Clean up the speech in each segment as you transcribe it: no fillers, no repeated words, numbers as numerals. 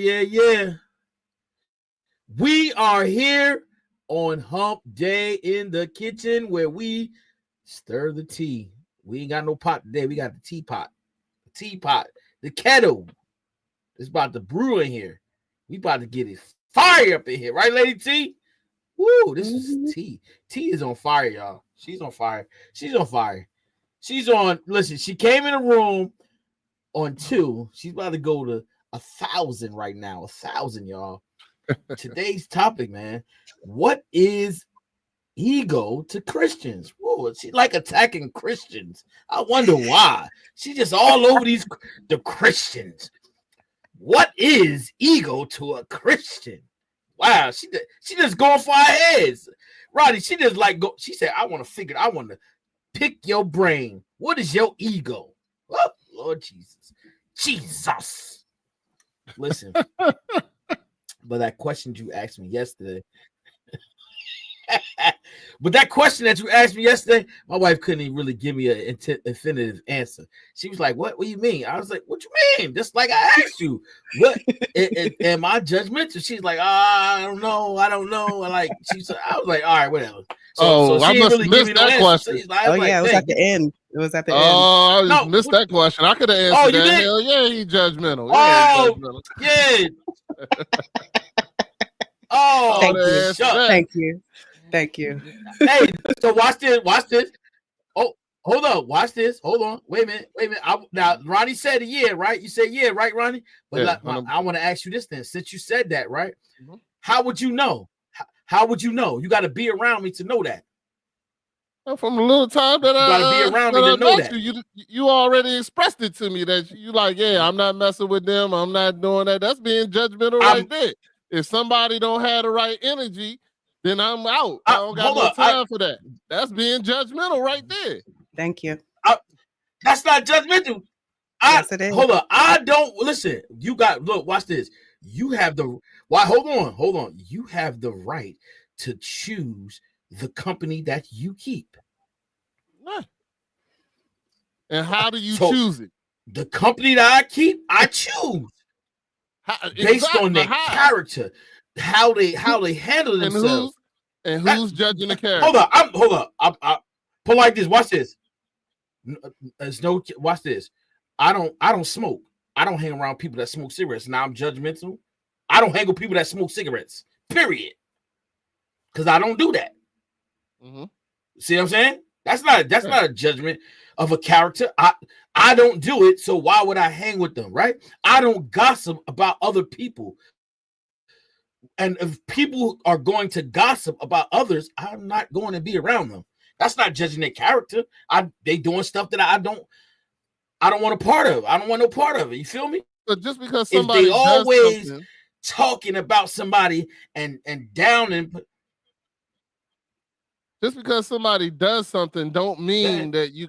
Yeah. We are here on Hump Day in the kitchen where we stir the tea. We ain't got no pot today. We got the teapot, the kettle. It's about to brew in here. We about to get it fire up in here, right, Lady T? Woo, this is T. T is on fire, y'all. She's on fire. She's on. Listen, she came in the room on 2. She's about to go to 1,000 right now. 1,000, y'all. Today's topic, man. What is ego to Christians? Whoa, she like attacking Christians. I wonder why. She just all over the Christians. What is ego to a Christian? Wow, she just going for our heads. Roddy, she just like go. She said, I want to pick your brain. What is your ego? Oh, Lord Jesus. Listen. But that question you asked me yesterday, my wife couldn't even really give me an definitive answer. She was like, "What do you mean?" I was like, "What you mean?" Just like I asked you, "What am I judgmental?" She's like, I don't know. Like I was like, "All right, whatever." So I must have missed that question. It was at the end. It was at the end. Oh, I missed that question. I could have answered that. Did? Hell yeah, he judgmental. Yeah. Thank you. Hey, so watch this. Oh, hold up. Watch this. Hold on. Wait a minute. Now, Ronnie said yeah, right? You said yeah, right, Ronnie? But I want to ask you this then. Since you said that, right? Mm-hmm. How would you know? How would you know? You got to be around me to know that. From a little time that you got to be around me to know that. You already expressed it to me that you like, yeah, I'm not messing with them. I'm not doing that. That's being judgmental right there. If somebody don't have the right energy, then I'm out. I don't got no time for that. That's being judgmental right there. Thank you. That's not judgmental. Yes, it is. Hold on. I don't listen. Watch this. You have hold on. You have the right to choose the company that you keep. And how do you choose it? The company that I keep, I choose. Based on their character, how they handle themselves. Who's judging the character? Hold up. I put like this. Watch this. Watch this. I don't smoke. I don't hang around people that smoke cigarettes. Now I'm judgmental. I don't hang with people that smoke cigarettes. Period. Because I don't do that. Mm-hmm. See what I'm saying? That's not a judgment of a character. I don't do it, so why would I hang with them, right? I don't gossip about other people. And if people are going to gossip about others, I'm not going to be around them. That's not judging their character. They doing stuff that I don't want a part of. I don't want no part of it. You feel me? But just because somebody if they always talking about somebody and downing. Just because somebody does something don't mean that you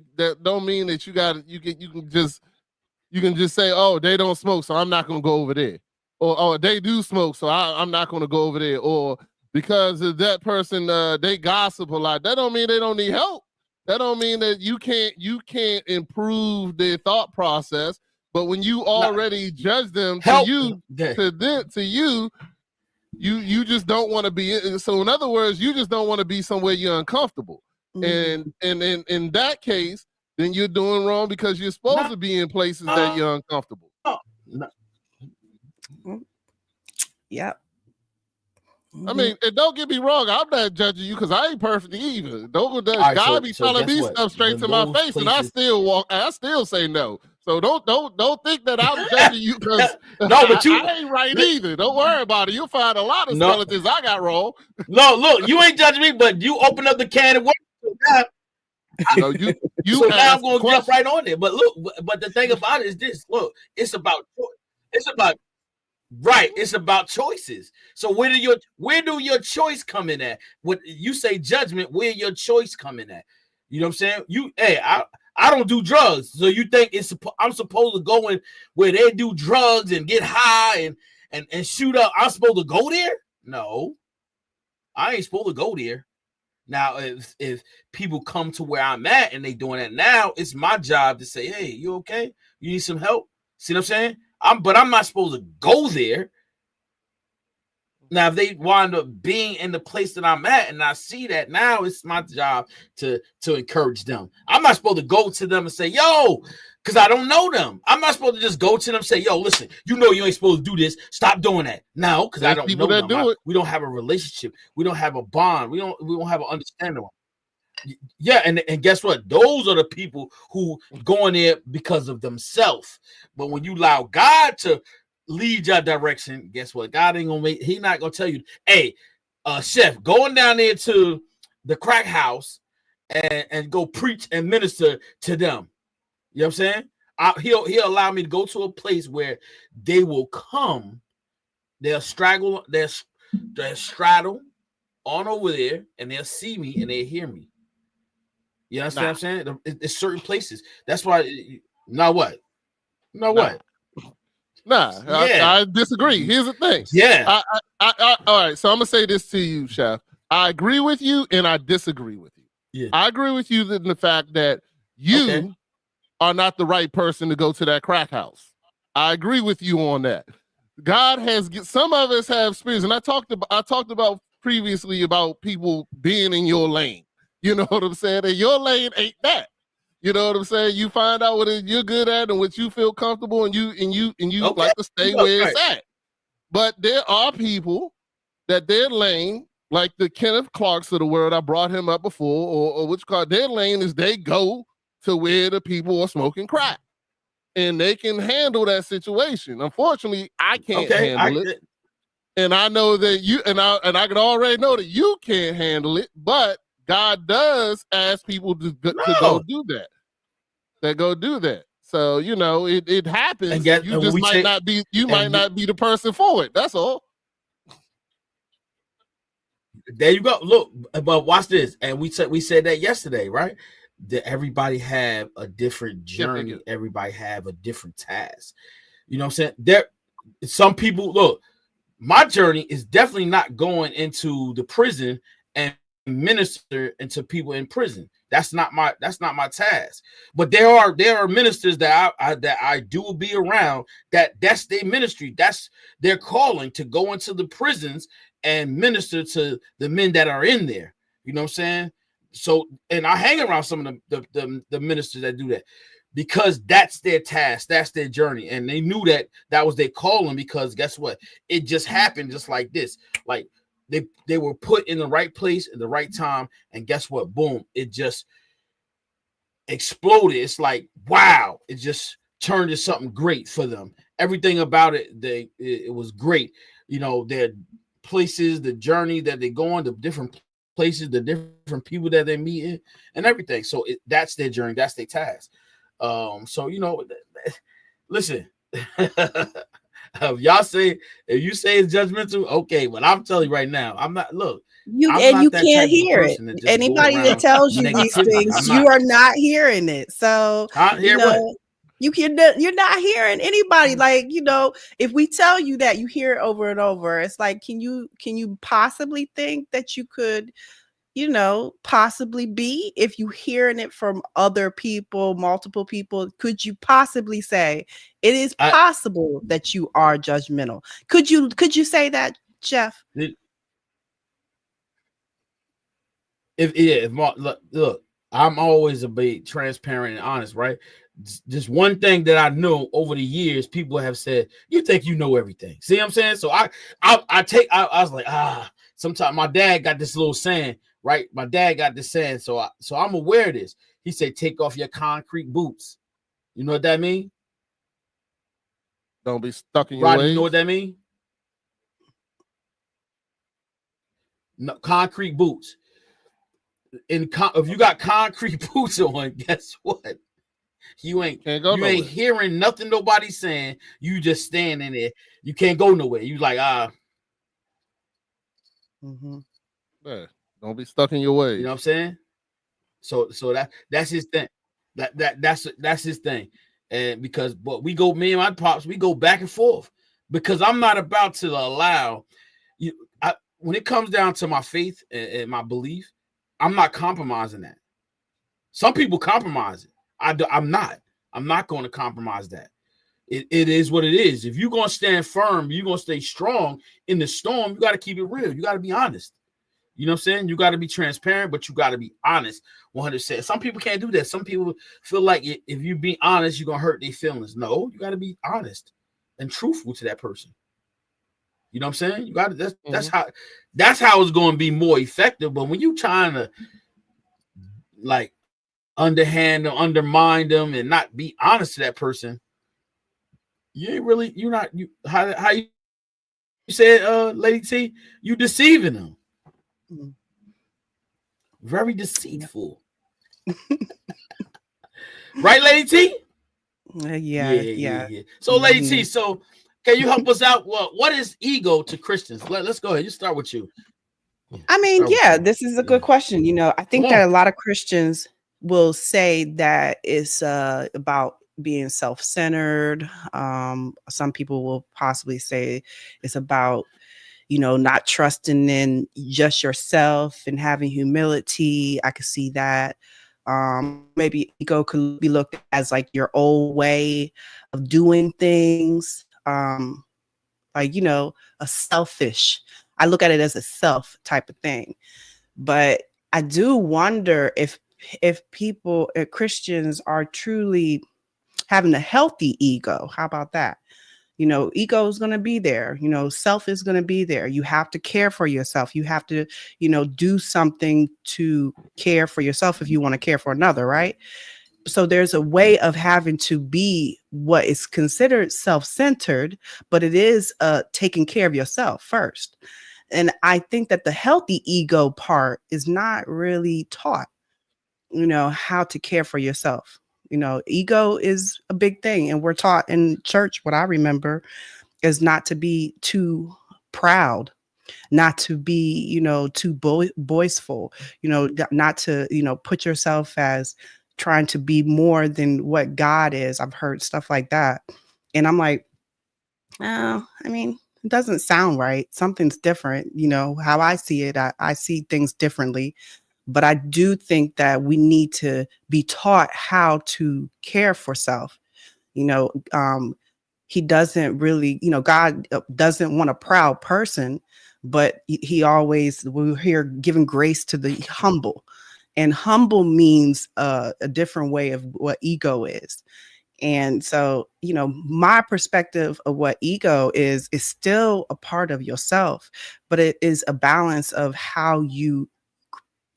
can just say, oh, they don't smoke, so I'm not gonna go over there. Or oh, they do smoke, so I'm not gonna go over there. Or because of that person they gossip a lot. That don't mean they don't need help. That don't mean that you can't improve their thought process. But when you already judge them you just don't want to be. So in other words, you just don't want to be somewhere you're uncomfortable. Mm-hmm. And in that case, then you're doing wrong because you're supposed to be in places that you're uncomfortable. Yeah. I mean, and don't get me wrong, I'm not judging you because I ain't perfect either. God be telling me stuff straight to my face, and I still say no. So don't think that I'm judging you because I ain't right either. Don't worry about it. You'll find a lot of skeletons I got wrong. No, look, you ain't judging me, but you open up the can of worms. So now I'm gonna jump right on it. But look, but the thing about it is this: look, it's about choices. So where do your choice come in at? What you say judgment? Where your choice come in at? You know what I'm saying? I don't do drugs, so you think I'm supposed to go in where they do drugs and get high and shoot up? I'm supposed to go there? No, I ain't supposed to go there. Now, if people come to where I'm at and they doing that now, it's my job to say, hey, you okay? You need some help? See what I'm saying? But I'm not supposed to go there. Now, if they wind up being in the place that I'm at and I see that, now it's my job to encourage them. I'm not supposed to go to them and say, yo, because I don't know them. I'm not supposed to just go to them and say, yo, listen, you know you ain't supposed to do this. Stop doing that. No, because I don't know them. We don't have a relationship. We don't have a bond. We don't have an understanding. Yeah, and guess what? Those are the people who go in there because of themselves. But when you allow God to lead your direction, guess what? God ain't gonna he not gonna tell you, hey, chef, going down there to the crack house and go preach and minister to them. You know what I'm saying? He'll allow me to go to a place where they will come, they'll straddle on over there, and they'll see me and they'll hear me. You understand what I'm saying? It's certain places. That's why. Now what? What? Nah, yeah. I disagree. Here's the thing. Yeah. All right. So I'm gonna say this to you, Chef. I agree with you, and I disagree with you. Yeah. I agree with you in the fact that you are not the right person to go to that crack house. I agree with you on that. God has some of us have spirits, and I talked about previously about people being in your lane. You know what I'm saying? And your lane ain't that. You know what I'm saying? You find out what you're good at and what you feel comfortable, and you like to stay where it's at. But there are people that their lane, like the Kenneth Clarks of the world, I brought him up before, or which called their lane is they go to where the people are smoking crack, and they can handle that situation. Unfortunately, I can't handle it, and I know that you and I can already know that you can't handle it, but God does ask people to go do that. They go do that. So, you know, it happens. You just might not be the person for it. That's all. There you go. Look, but watch this. And we said that yesterday, right? That everybody have a different journey. Everybody have a different task. You know what I'm saying? Some people, look, my journey is definitely not going into the prison and minister into people in prison. That's not my task. But there are ministers that I do be around that's their ministry. That's their calling, to go into the prisons and minister to the men that are in there. You know what I'm saying? So, and I hang around some of the ministers that do that, because that's their task, that's their journey, and they knew that was their calling, because guess what? It just happened just like this. Like they were put in the right place at the right time, and guess what? Boom! It just exploded. It's like, wow! It just turned to something great for them. Everything about it, it was great. You know, their places, the journey that they go on, the different places, the different people that they meet, and everything. So that's their journey, that's their task. So, you know, listen. If you say it's judgmental, okay, but I'm telling you right now, I'm not. Look, you can't hear it. Anybody that tells you these things, you are not hearing it. So you're not hearing anybody. Like, you know, if we tell you that, you hear it over and over. It's like, can you possibly think that you could, you know, possibly be, if you hearing it from other people, multiple people, could you possibly say it is possible that you are judgmental? Could you say that, Jeff? Look, I'm always a bit transparent and honest, right? Just one thing that I know over the years, people have said, you think you know everything. See what I'm saying? So I was like, sometimes my dad got this little saying, right? My dad got this saying, so I'm aware of this. He said, take off your concrete boots. You know what that mean? Don't be stuck in your ways. You know what that mean? No, concrete boots. If you got concrete boots on, guess what? You ain't hearing nothing nobody's saying. You just standing there. You can't go nowhere. You like Yeah, don't be stuck in your ways. You know what I'm saying? So that's his thing. That's his thing. And because me and my pops, we go back and forth, because I'm not about to allow you. When it comes down to my faith and my belief, I'm not compromising that. Some people compromise it. I'm not going to compromise that. it is what it is. If you're gonna stand firm, you're gonna stay strong in the storm. You got to keep it real. You got to be honest. You know what I'm saying? You got to be transparent, but you got to be honest 100%. Some people can't do that. Some people feel like if you be honest, you're gonna hurt their feelings. No, you got to be honest and truthful to that person. You know what I'm saying? You got to. That's how it's going to be more effective. But when you trying to like underhand or undermine them and not be honest to that person, how you said, Lady T, you deceiving them. Very deceitful. Right, Lady T? Yeah. So, Lady T, so can you help us out? Well, what is ego to Christians? Let's go ahead. You start with you. I mean, this is a good question. You know, I think that a lot of Christians will say that it's about being self-centered. Some people will possibly say it's about, you know, not trusting in just yourself and having humility. I could see that. Maybe ego could be looked at as like your old way of doing things. Like, you know, a selfish. I look at it as a self type of thing. But I do wonder if people, if Christians are truly having a healthy ego. How about that? You know, ego is going to be there. You know, self is going to be there. You have to care for yourself. You have to, you know, do something to care for yourself if you want to care for another, right? So there's a way of having to be what is considered self-centered, but it is taking care of yourself first. And I think that the healthy ego part is not really taught, you know, how to care for yourself. You know, ego is a big thing. And we're taught in church, what I remember, is not to be too proud, not to be, you know, too boastful, you know, not to, you know, put yourself as trying to be more than what God is. I've heard stuff like that. And I'm like, oh, I mean, it doesn't sound right. Something's different. You know, how I see it, I see things differently. But I do think that we need to be taught how to care for self. You know, he doesn't really, you know, God doesn't want a proud person, but he always, we're here giving grace to the humble. And humble means a different way of what ego is. And so, you know, my perspective of what ego is still a part of yourself, but it is a balance of how you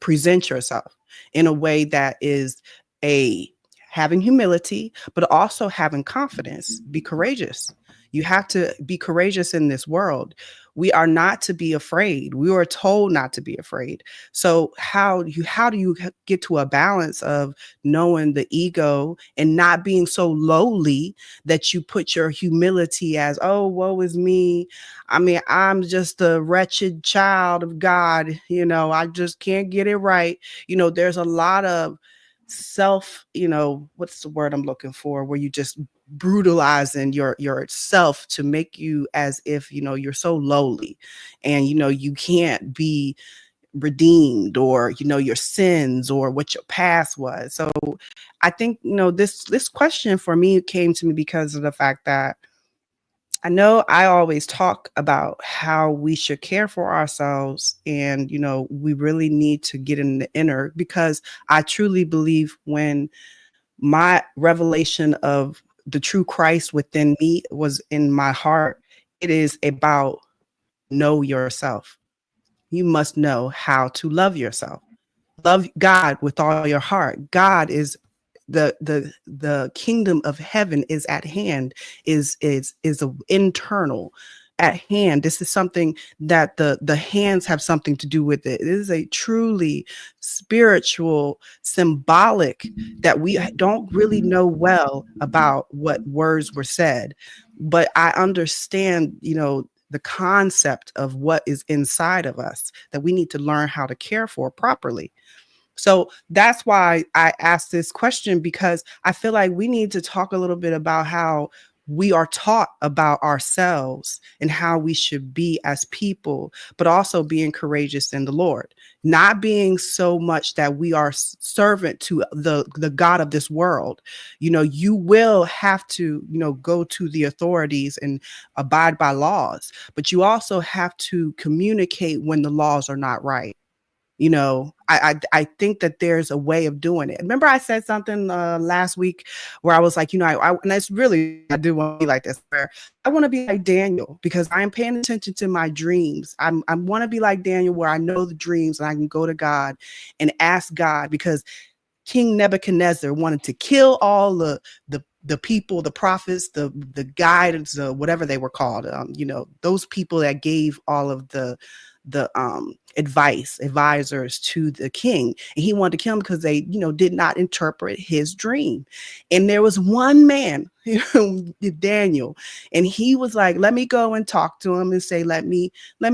present yourself in a way that is having humility, but also having confidence. Be courageous. You have to be courageous in this world. We are not to be afraid. We were told not to be afraid. So how do you get to a balance of knowing the ego and not being so lowly that you put your humility as, oh, woe is me. I mean, I'm just a wretched child of God. You know, I just can't get it right. You know, there's a lot of self, you know, what's the word I'm looking for, where you just brutalizing yourself to make you as if, you know, you're so lowly and, you know, you can't be redeemed, or, you know, your sins or what your past was. So I think, you know, this question for me came to me because of the fact that I know I always talk about how we should care for ourselves, and, you know, we really need to get in the inner, because I truly believe when my revelation of the true Christ within me was in my heart, it is about know yourself. You must know how to love yourself. Love God with all your heart. God is the kingdom of heaven is at hand, is internal at hand. This is something that the hands have something to do with it. It is a truly spiritual, symbolic, that we don't really know well about what words were said, but I understand, you know, the concept of what is inside of us that we need to learn how to care for properly. So that's why I asked this question, because I feel like we need to talk a little bit about how we are taught about ourselves and how we should be as people, but also being courageous in the Lord, not being so much that we are servant to the God of this world. You will have to, go to the authorities and abide by laws, but you also have to communicate when the laws are not right. I think that there's a way of doing it. Remember I said something last week where I was like, and that's really, I do want to be like this, where I want to be like Daniel, because I am paying attention to my dreams. I want to be like Daniel, where I know the dreams and I can go to God and ask God, because King Nebuchadnezzar wanted to kill all the people, the prophets, the guides, whatever they were called, those people that gave all of the advisors to the king, and he wanted to kill them because they did not interpret his dream. And there was one man, Daniel, and he was like, let me go and talk to him and say, let me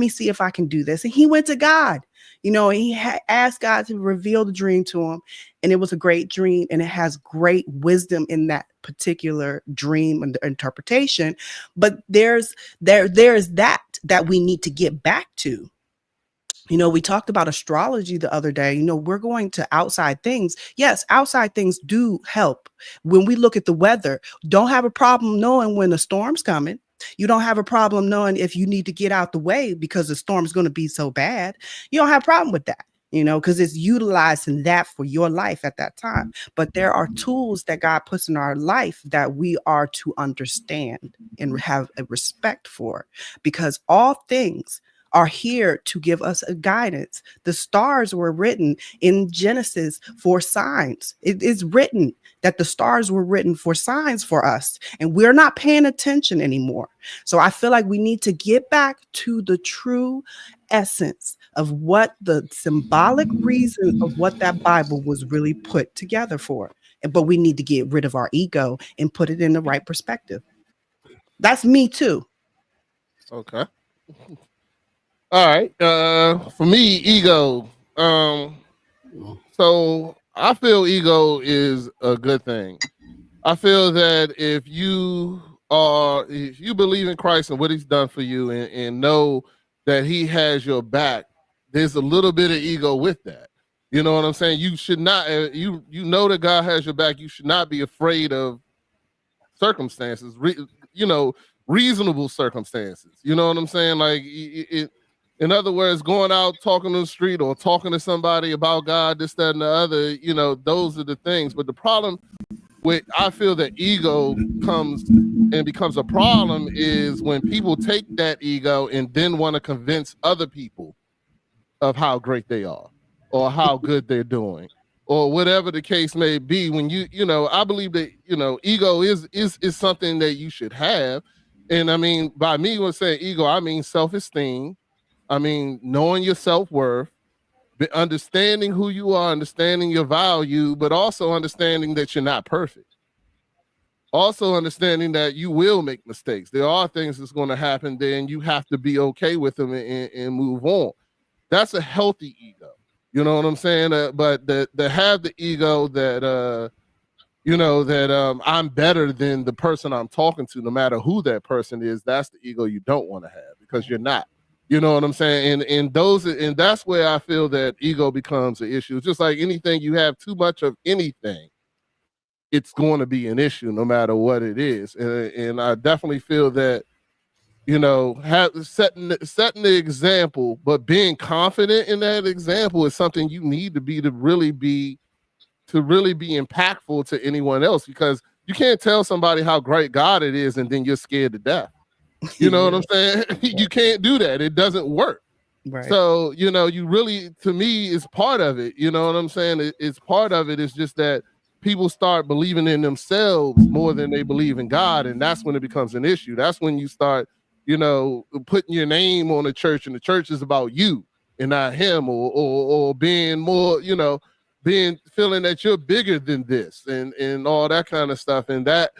see if I can do this. And he went to God, and he asked God to reveal the dream to him, and it was a great dream, and it has great wisdom in that particular dream and interpretation. But there's that we need to get back to. We talked about astrology the other day. We're going to outside things. Yes, outside things do help. When we look at the weather, don't have a problem knowing when a storm's coming. You don't have a problem knowing if you need to get out the way because the storm's going to be so bad. You don't have a problem with that, because it's utilizing that for your life at that time. But there are tools that God puts in our life that we are to understand and have a respect for, because all things are here to give us a guidance. The stars were written in Genesis for signs. It is written that the stars were written for signs for us, and we're not paying attention anymore. So I feel like we need to get back to the true essence of what the symbolic reason of what that Bible was really put together for. But we need to get rid of our ego and put it in the right perspective. That's me too. Okay. All right. For me, ego. So I feel ego is a good thing. I feel that if you believe in Christ and what he's done for you, and know that he has your back, there's a little bit of ego with that. You know what I'm saying? You should not, you know that God has your back. You should not be afraid of circumstances, reasonable circumstances. You know what I'm saying? Like in other words, going out, talking to the street or talking to somebody about God, this, that, and the other, those are the things. But the problem with, I feel that ego comes and becomes a problem is when people take that ego and then want to convince other people of how great they are or how good they're doing or whatever the case may be. When I believe that, ego is something that you should have. And I mean, by me when saying ego, I mean self-esteem. I mean, knowing your self-worth, understanding who you are, understanding your value, but also understanding that you're not perfect. Also understanding that you will make mistakes. There are things that's going to happen, then you have to be okay with them and move on. That's a healthy ego. You know what I'm saying? But to have the ego that, I'm better than the person I'm talking to, no matter who that person is, that's the ego you don't want to have, because you're not. You know what I'm saying? And that's where I feel that ego becomes an issue. It's just like anything, you have too much of anything, it's going to be an issue no matter what it is. And I definitely feel that, setting the example, but being confident in that example is something you need to be to really be impactful to anyone else, because you can't tell somebody how great God it is and then you're scared to death. You know what I'm saying? You can't do that. It doesn't work. Right. So, you really, to me, is part of it. You know what I'm saying? It's part of it. It's just that people start believing in themselves more than they believe in God. And that's when it becomes an issue. That's when you start, putting your name on the church, and the church is about you and not him, or being more, feeling that you're bigger than this and all that kind of stuff. And that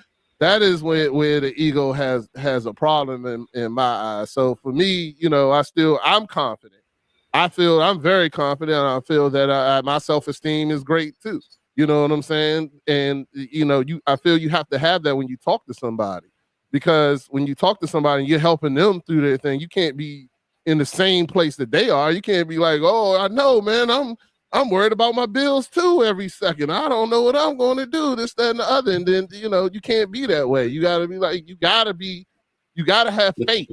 is where the ego has a problem in my eyes. So for me, I'm confident. I feel I'm very confident. And I feel that my self-esteem is great too. You know what I'm saying? And I feel you have to have that when you talk to somebody. because when you talk to somebody and you're helping them through their thing, you can't be in the same place that they are. You can't be like, oh, I know, man, I'm worried about my bills too every second. I don't know what I'm going to do, this, that, and the other. And then, you can't be that way. You got to be like, you got to have faith.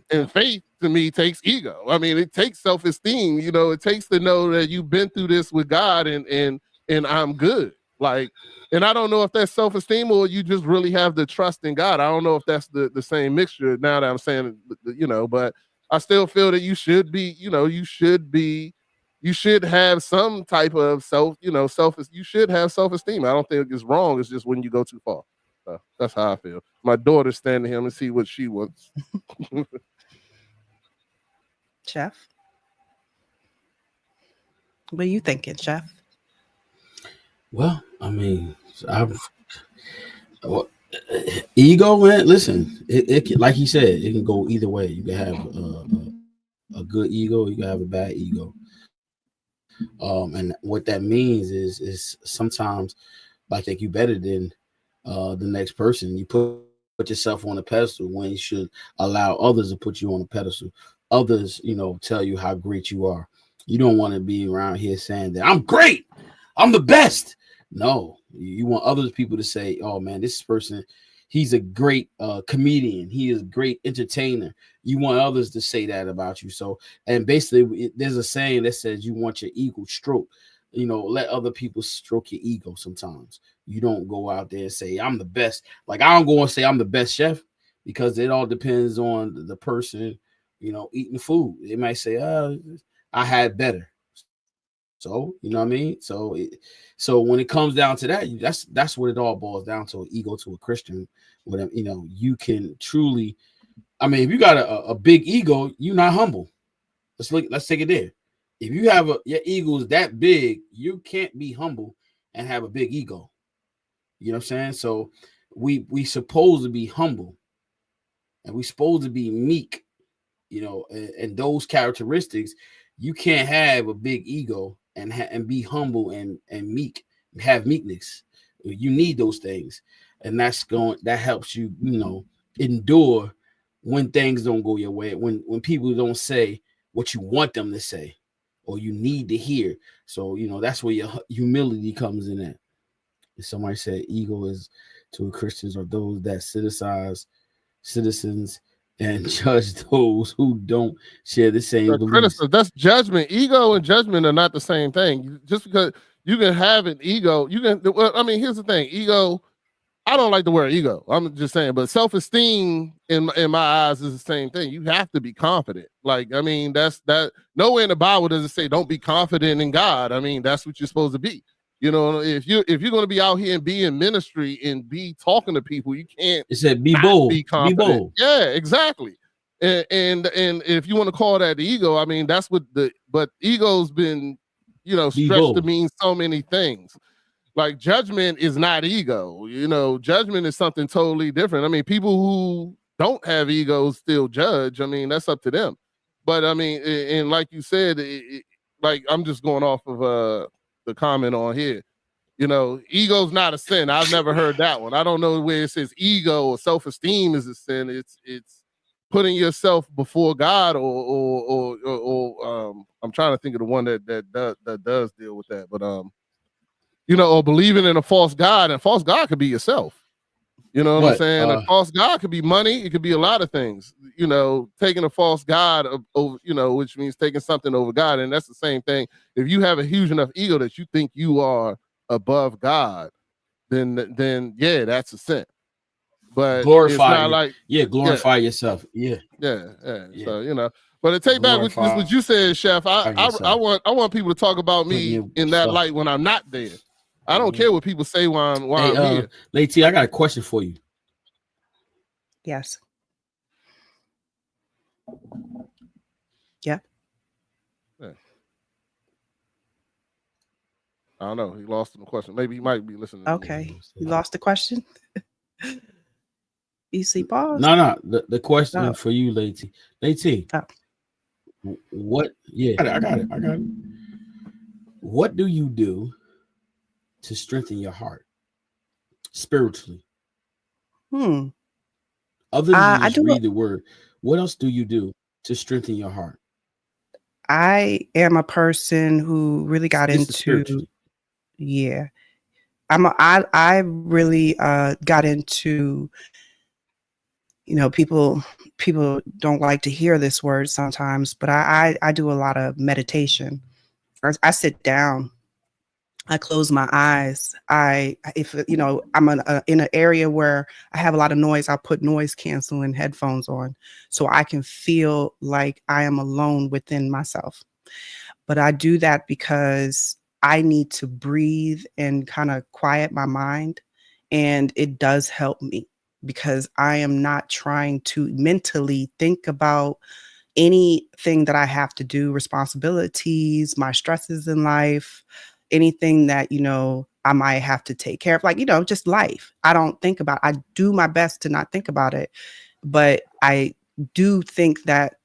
And faith to me takes ego. I mean, it takes self-esteem. It takes to know that you've been through this with God and I'm good. Like, and I don't know if that's self-esteem or you just really have the trust in God. I don't know if that's the same mixture now that I'm saying, but I still feel that you should have some type of you should have self-esteem. I don't think it's wrong. It's just when you go too far. That's how I feel. My daughter's standing here and see what she wants. Chef, what are you thinking, Chef? Well, I mean, ego, man. Listen, it like he said, it can go either way. You can have a good ego, you can have a bad ego. And what that means is sometimes, like you better than the next person. You put yourself on a pedestal when you should allow others to put you on a pedestal. Others, tell you how great you are. You don't want to be around here saying that I'm great, I'm the best. No, you want other people to say, oh man, this person, he's a great comedian, he is a great entertainer. You want others to say that about you. So, and basically there's a saying that says you want your ego stroked. Let other people stroke your ego sometimes. You don't go out there and say I'm the best. Like, I don't go and say I'm the best chef, because it all depends on the person eating the food. They might say, I had better. So, you know what I mean? So when it comes down to that, that's what it all boils down to, ego to a Christian. Whatever, you can truly, I mean, if you got a big ego, you're not humble. Let's take it there. If you have your ego is that big, you can't be humble and have a big ego. You know what I'm saying? So we supposed to be humble, and we supposed to be meek. And those characteristics, you can't have a big ego and be humble and meek, and have meekness. You need those things, and that helps you, endure when things don't go your way, when people don't say what you want them to say or you need to hear. So that's where your humility comes in at. If somebody said ego is to Christians or those that citizens and judge those who don't share the same beliefs. That's judgment. Ego and judgment are not the same thing. Just because you can have an ego, here's the thing. Ego, I don't like the word ego. I'm just saying, but self-esteem in my eyes is the same thing. You have to be confident. Like, that's nowhere in the Bible does it say don't be confident in God. That's what you're supposed to be. If you're going to be out here and be in ministry and be talking to people, you can't. It said be bold. Be confident. Be bold. Yeah, exactly. And if you want to call that the ego, that's what but ego's been, stretched to mean so many things. Like, judgment is not ego. Judgment is something totally different. People who don't have egos still judge. That's up to them. But and like you said, like, I'm just going off of the comment on here. Ego's not a sin. I've never heard that one. I don't know where it says ego or self-esteem is a sin. It's putting yourself before God, or I'm trying to think of the one that does deal with that. But or believing in a false God, and false God could be yourself. You know what I'm saying? A false God could be money. It could be a lot of things. Taking a false God over, which means taking something over God. And that's the same thing. If you have a huge enough ego that you think you are above God, then yeah, that's a sin. But glorify yourself. Yeah. So but to take back what you said, Chef, I want people to talk about me in that light when I'm not there. I don't care what people say while I'm here. Lady, I got a question for you. Yes. Yeah. I don't know. He lost the question. Maybe he might be listening. Okay. You lost the question? You see, pause? No. The question for you, Lady. What? Yeah, I got it. What do you do to strengthen your heart spiritually? Other than just read the word, what else do you do to strengthen your heart? I am a person who really got into, yeah. I really got into, people don't like to hear this word sometimes, but I do a lot of meditation. I sit down, I close my eyes. If I'm in an area where I have a lot of noise, I'll put noise canceling headphones on so I can feel like I am alone within myself. But I do that because I need to breathe and kind of quiet my mind. And it does help me because I am not trying to mentally think about anything that I have to do, responsibilities, my stresses in life, anything that, I might have to take care of, like, just life. I don't think about, I do my best to not think about it, but I do think that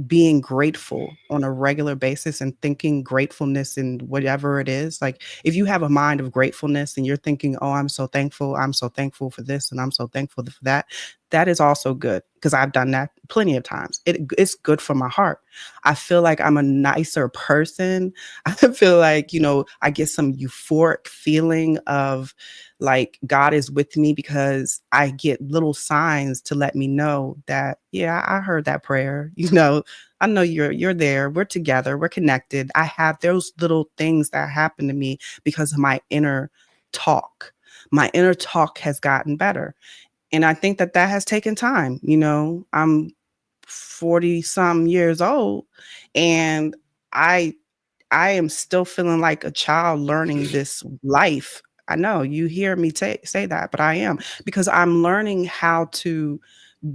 being grateful on a regular basis and thinking gratefulness in whatever it is, like if you have a mind of gratefulness and you're thinking, oh, I'm so thankful for this and I'm so thankful for that, that is also good, because I've done that plenty of times. It's good for my heart. I feel like I'm a nicer person. I feel like, I get some euphoric feeling of like God is with me, because I get little signs to let me know that, yeah, I heard that prayer. I know you're there. We're together. We're connected. I have those little things that happen to me because of my inner talk. My inner talk has gotten better. And I think that has taken time. I'm 40 some years old and I am still feeling like a child learning this life. I know you hear me say that, but I am, because I'm learning how to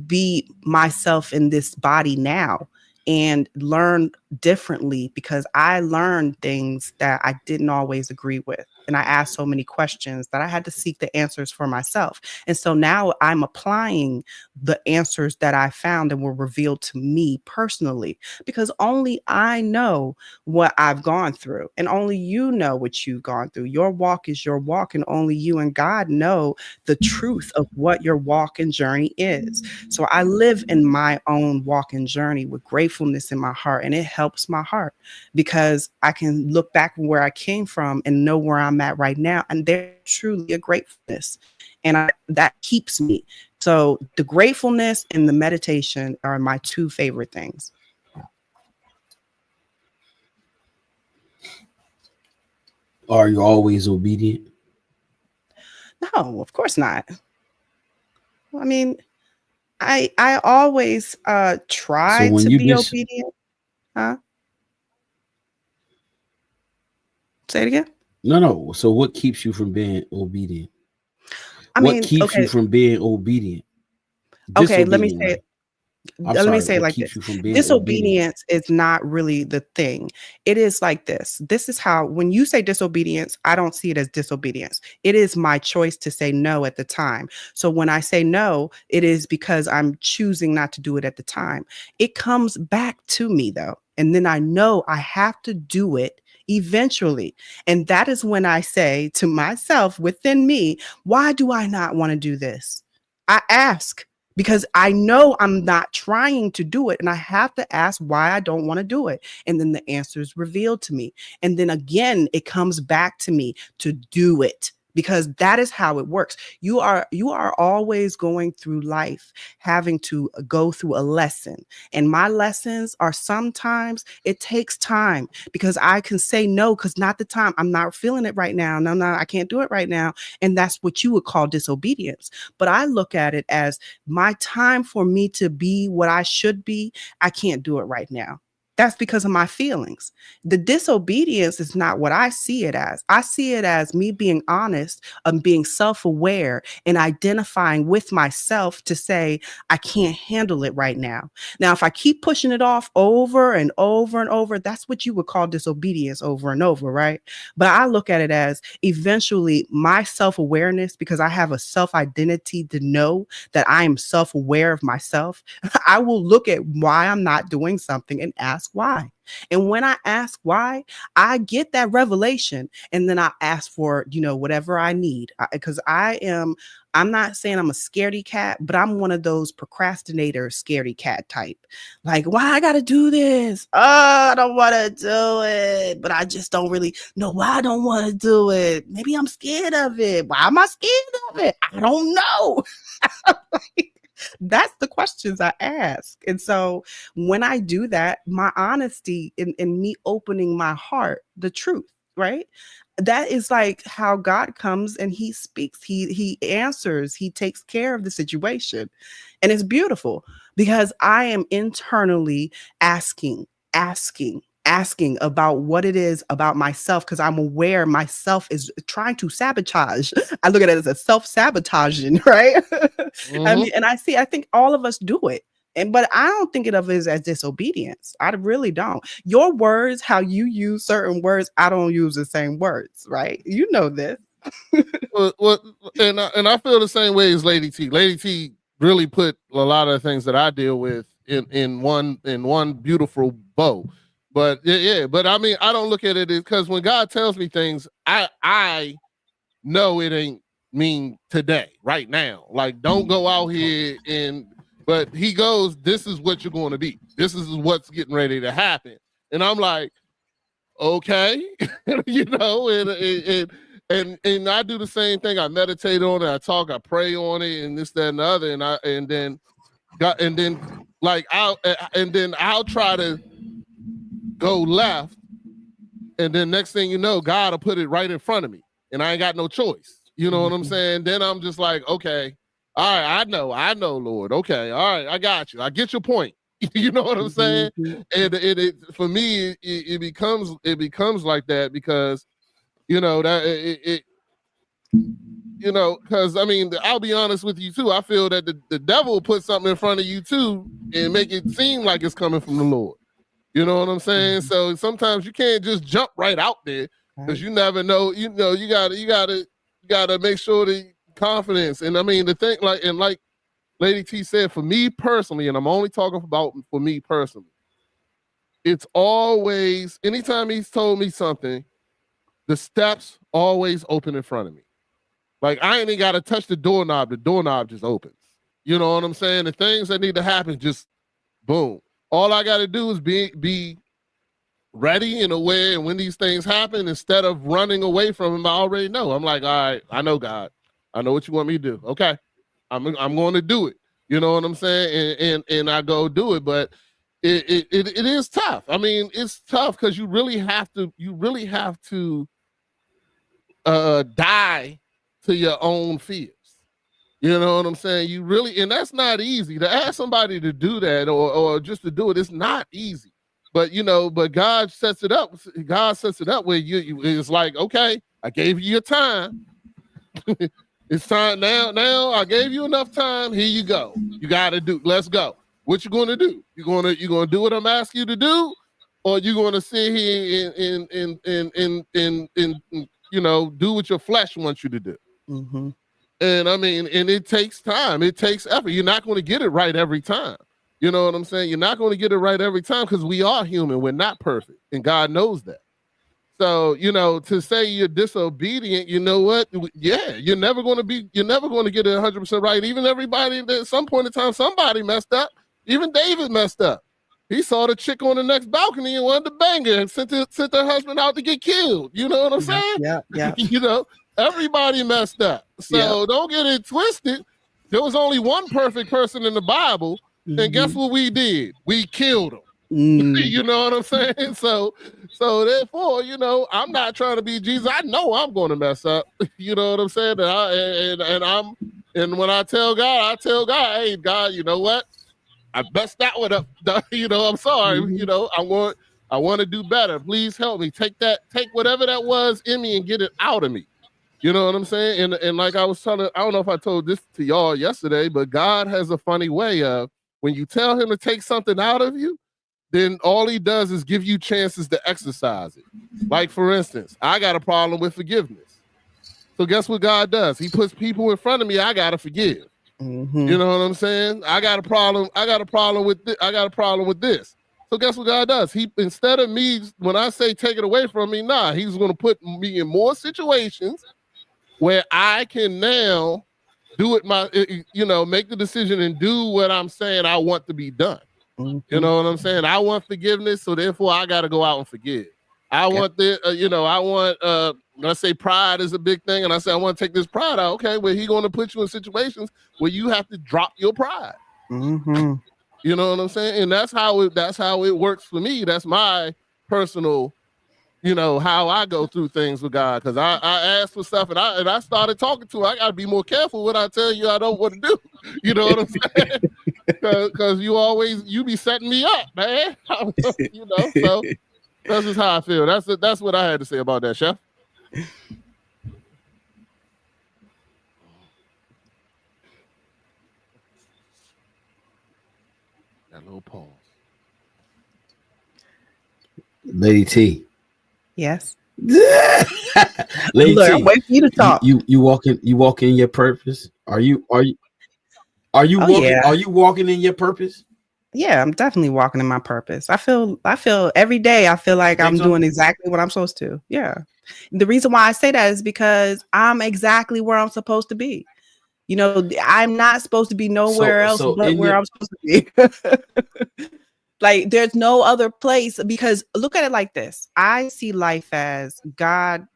be myself in this body now and learn differently, because I learned things that I didn't always agree with. And I asked so many questions that I had to seek the answers for myself. And so now I'm applying the answers that I found and were revealed to me personally, because only I know what I've gone through and only you know what you've gone through. Your walk is your walk, and only you and God know the truth of what your walk and journey is. So I live in my own walk and journey with gratefulness in my heart, and it helps my heart because I can look back where I came from and know where I'm at right now, and there's truly a gratefulness, and that keeps me. So the gratefulness and the meditation are my two favorite things. Are you always obedient? No, of course not. I mean, I always try to be obedient. Huh? Say it again. No. So what keeps you from being obedient? What keeps you from being obedient? Okay, let me say it like this. Disobedience is not really the thing. It is like this. This is how, when you say disobedience, I don't see it as disobedience. It is my choice to say no at the time. So when I say no, it is because I'm choosing not to do it at the time. It comes back to me though. And then I know I have to do it eventually. And that is when I say to myself within me, why do I not want to do this? I ask, because I know I'm not trying to do it. And I have to ask why I don't want to do it. And then the answer is revealed to me. And then again, it comes back to me to do it, because that is how it works. You are always going through life, having to go through a lesson. And my lessons are, sometimes it takes time, because I can say no, because not the time. I'm not feeling it right now. No, I can't do it right now. And that's what you would call disobedience. But I look at it as my time for me to be what I should be. I can't do it right now. That's because of my feelings. The disobedience is not what I see it as. I see it as me being honest and being self-aware and identifying with myself to say, I can't handle it right now. Now, if I keep pushing it off over and over and over, that's what you would call disobedience over and over, right? But I look at it as eventually my self-awareness, because I have a self-identity to know that I am self-aware of myself. I will look at why I'm not doing something and ask ask why. And when I ask why, I get that revelation, and then I ask for, whatever I need. Because I'm not saying I'm a scaredy cat, but I'm one of those procrastinator scaredy cat type. Like, why I gotta do this? Oh, I don't want to do it, but I just don't really know why I don't want to do it. Maybe I'm scared of it. Why am I scared of it? I don't know. That's the questions I ask. And so when I do that, my honesty in me opening my heart, the truth, right? That is like how God comes and he speaks, he answers, he takes care of the situation. And it's beautiful because I am internally asking about what it is about myself, because I'm aware myself is trying to sabotage. I look at it as a self-sabotaging, right? Mm-hmm. I think all of us do it. But I don't think of it as disobedience. I really don't. Your words, how you use certain words, I don't use the same words, right? You know this. And I feel the same way as Lady T. Lady T really put a lot of the things that I deal with in one beautiful bow. But but I mean, I don't look at it because when God tells me things, I know it ain't mean today, right now. Like, don't go out here but he goes, this is what you're going to be. This is what's getting ready to happen. And I'm like, okay, and I do the same thing. I meditate on it. I talk, I pray on it, and this, that, and the other. I'll try to go left. And then next thing you know, God will put it right in front of me and I ain't got no choice. You know what I'm saying? Then I'm just like, okay, all right, I know, Lord. Okay, all right, I got you. I get your point. You know what I'm saying? And it for me, it becomes like that because, because I mean, I'll be honest with you too. I feel that the devil will put something in front of you too and make it seem like it's coming from the Lord. You know what I'm saying? So sometimes you can't just jump right out there because you never know. You gotta make sure the confidence. And I mean, the thing, like Lady T said, for me personally, and I'm only talking about for me personally, it's always, anytime he's told me something, the steps always open in front of me. Like, I ain't even got to touch the doorknob just opens. You know what I'm saying? The things that need to happen, just boom. All I got to do is be ready and aware. And when these things happen, instead of running away from him, I already know. I'm like, all right, I know, God. I know what you want me to do. Okay, I'm going to do it. You know what I'm saying? And I go do it. But it is tough. I mean, it's tough because you really have to die to your own fears. You know what I'm saying? You really, and that's not easy to ask somebody to do that or just to do it. It's not easy, but God sets it up. God sets it up where you it's like, okay, I gave you your time. It's time now. Now I gave you enough time. Here you go. You got to do. Let's go. What you going to do? You going to do what I'm asking you to do, or you going to sit here and do what your flesh wants you to do? Mm-hmm. And I mean, and it takes time. It takes effort. You're not going to get it right every time. You know what I'm saying? You're not going to get it right every time because we are human. We're not perfect. And God knows that. So, to say you're disobedient, you know what? Yeah, you're never going to get it 100% right. Even everybody, at some point in time, somebody messed up. Even David messed up. He saw the chick on the next balcony and wanted to bang her and sent her husband out to get killed. You know what I'm saying? Yeah. Everybody messed up. So don't get it twisted. There was only one perfect person in the Bible. Mm-hmm. And guess what we did? We killed him. You know what I'm saying? So therefore, I'm not trying to be Jesus. I know I'm going to mess up. You know what I'm saying? And when I tell God, hey, God, you know what? I messed that one up. I'm sorry. Mm-hmm. I want to do better. Please help me. Take whatever that was in me and get it out of me. You know what I'm saying? And like I was telling, I don't know if I told this to y'all yesterday, but God has a funny way of when you tell him to take something out of you, then all he does is give you chances to exercise it. Like, for instance, I got a problem with forgiveness. So guess what God does? He puts people in front of me I got to forgive. Mm-hmm. You know what I'm saying? I got a problem with this. So guess what God does? He, instead of me, when I say take it away from me, he's going to put me in more situations where I can now do it make the decision and do what I'm saying I want to be done. Mm-hmm. You know what I'm saying? I want forgiveness, so therefore I got to go out and forgive. I want let's say pride is a big thing, and I say I want to take this pride out. Okay, well, he's going to put you in situations where you have to drop your pride. Mm-hmm. You know what I'm saying? And that's how it works for me. That's my personal, how I go through things with God. Because I ask for stuff, and I started talking to her. I got to be more careful what I tell you I don't want to do. You know what I'm saying? Because you be setting me up, man. So that's just how I feel. That's what I had to say about that, Chef. That little pause. Lady T. Yes. Lady T, I'm waiting for you to talk. You walk in your purpose. Are you walking? Yeah. Are you walking in your purpose? Yeah, I'm definitely walking in my purpose. I feel every day. I feel like I'm doing exactly what I'm supposed to. Yeah. The reason why I say that is because I'm exactly where I'm supposed to be. I'm not supposed to be nowhere else but where I'm supposed to be. Like there's no other place, because look at it like this. I see life as God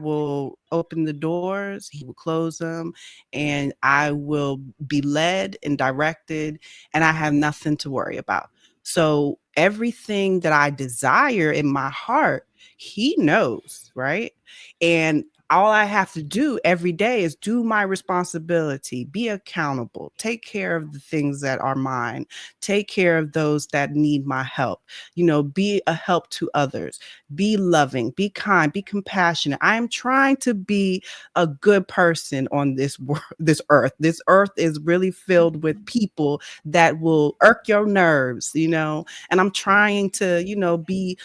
will open the doors, he will close them, and I will be led and directed, and I have nothing to worry about. So everything that I desire in my heart, he knows, right? And all I have to do every day is do my responsibility, be accountable, take care of the things that are mine, take care of those that need my help, be a help to others, be loving, be kind, be compassionate. I am trying to be a good person on this earth. This earth is really filled with people that will irk your nerves, and I'm trying to, be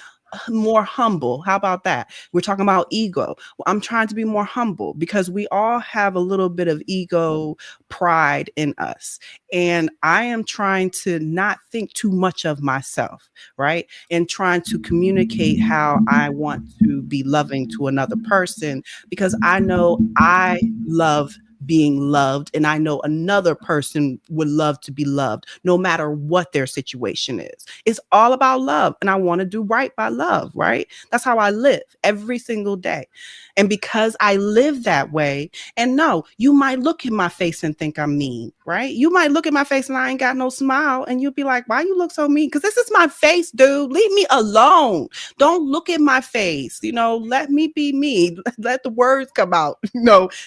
more humble. How about that? We're talking about ego. I'm trying to be more humble because we all have a little bit of ego pride in us. And I am trying to not think too much of myself, right? And trying to communicate how I want to be loving to another person, because I know I love being loved, and I know another person would love to be loved no matter what their situation is. It's all about love, and I want to do right by love, right? That's how I live every single day. And because I live that way, and no, you might look in my face and think I'm mean, right? You might look at my face and I ain't got no smile, and you'll be like, why you look so mean? Because this is my face, dude. Leave me alone. Don't look at my face. Let me be me. Let the words come out,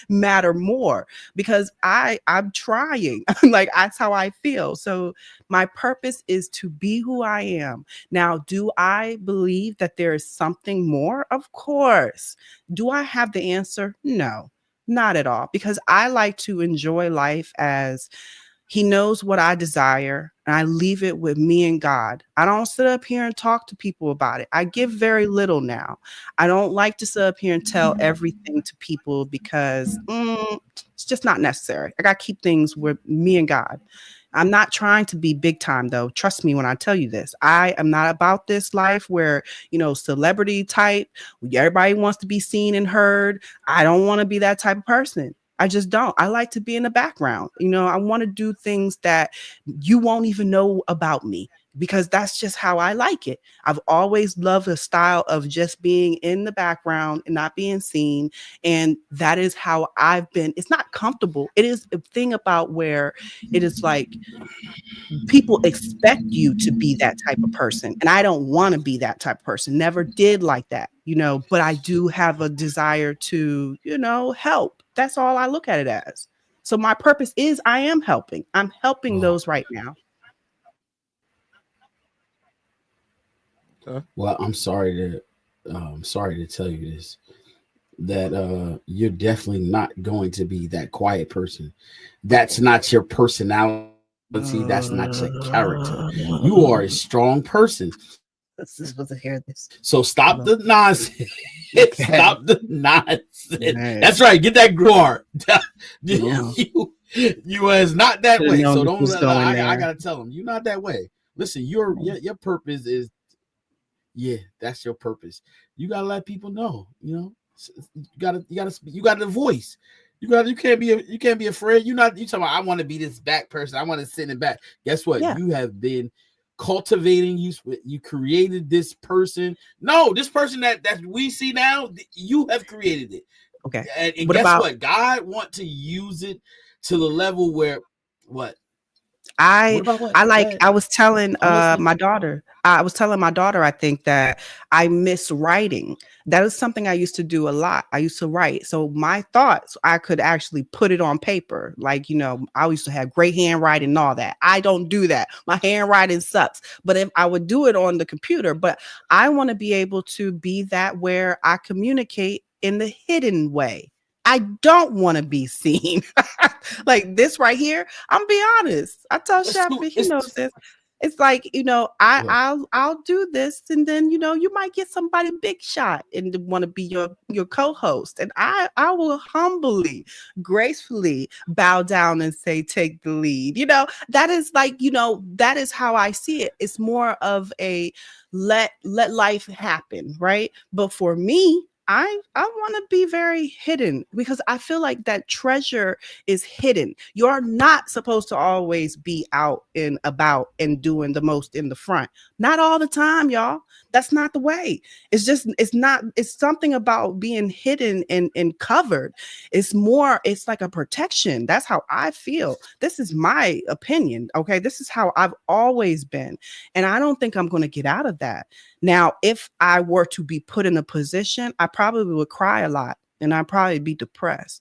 matter more, because I'm trying. Like, that's how I feel. So my purpose is to be who I am. Now, do I believe that there is something more? Of course. Do I have the answer? No, not at all. Because I like to enjoy life as he knows what I desire, and I leave it with me and God. I don't sit up here and talk to people about it. I give very little now. I don't like to sit up here and tell everything to people because it's just not necessary. I got to keep things with me and God. I'm not trying to be big time, though. Trust me when I tell you this. I am not about this life where, celebrity type, everybody wants to be seen and heard. I don't want to be that type of person. I just don't. I like to be in the background. I want to do things that you won't even know about me, because that's just how I like it. I've always loved a style of just being in the background and not being seen. And that is how I've been. It's not comfortable. It is a thing about where it is like people expect you to be that type of person. And I don't want to be that type of person. Never did like that, but I do have a desire to, help. That's all I look at it as. So my purpose is I am helping. I'm helping those right now. Well, I'm sorry to tell you this, that you're definitely not going to be that quiet person. That's not your personality. That's not your character. You are a strong person. This is supposed to hear this. So stop the nonsense. Stop the nonsense. That's right. Get that guard. You is not that way. So don't. I gotta tell them you're not that way. Listen, your purpose is, that's your purpose. You gotta let people know. You got the voice. You can't be afraid. You talking about, I want to be this back person. I want to sit in the back. Guess what? You have been cultivating. You created this person. No, this person that we see now, you have created it. Okay. And guess what? God want to use it to the level where what? I was telling my daughter, I think that I miss writing. That is something I used to do a lot. I used to write. So my thoughts, I could actually put it on paper. Like, I used to have great handwriting and all that. I don't do that. My handwriting sucks. But if I would do it on the computer, but I want to be able to be that where I communicate in the hidden way. I don't want to be seen like this right here. I'm be honest. I tell Shappy, he knows this. It's like, I'll do this, and then you might get somebody big shot and want to be your co-host, and I will humbly, gracefully bow down and say, take the lead. That is like, that is how I see it. It's more of a let life happen, right? But for me, I want to be very hidden, because I feel like that treasure is hidden. You're not supposed to always be out and about and doing the most in the front. Not all the time, y'all. That's not the way. It's something about being hidden and covered. It's like a protection. That's how I feel. This is my opinion. Okay. This is how I've always been. And I don't think I'm going to get out of that. Now, if I were to be put in a position, I probably would cry a lot, and I'd probably be depressed.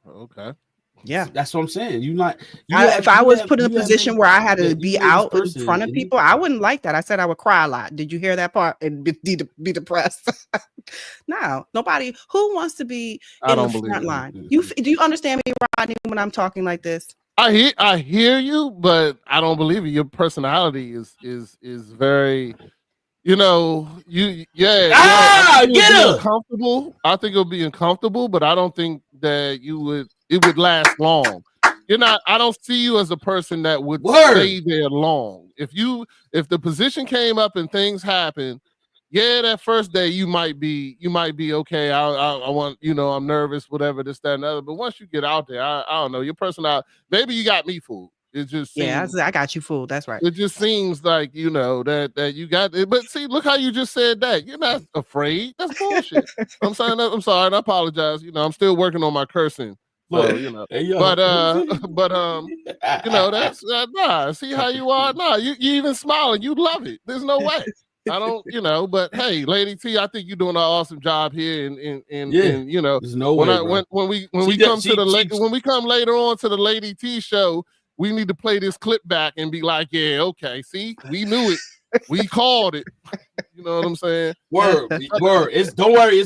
Okay. Yeah, that's what I'm saying. If I was put in a position where I had to be out in front of people, I wouldn't like that. I said I would cry a lot. Did you hear that part? And be depressed. No, nobody who wants to be in the front line. Do you understand me, Rodney, when I'm talking like this? I hear you, but I don't believe it. Your personality is very, get her uncomfortable. I think it'll be uncomfortable, but I don't think that it would last long. I don't see you as a person that would stay there long. If the position came up and things happen, that first day you might be okay. I want, I'm nervous, whatever, this, that, and other. But once you get out there, I don't know, your personality, maybe you got me fooled. It just seems, I got you fooled. That's right. It just seems like, that you got it. But see, look how you just said that. You're not afraid. That's bullshit. I'm sorry, and I apologize. I'm still working on my cursing. So, that's nah. See how you are? Nah, you even smiling. You love it. There's no way. I don't, but hey, Lady T, I think you're doing an awesome job here, and there's no way, when we come later on to the Lady T show, we need to play this clip back and be like, yeah, okay, see, we knew it, we called it. You know what I'm saying? Word. Don't worry,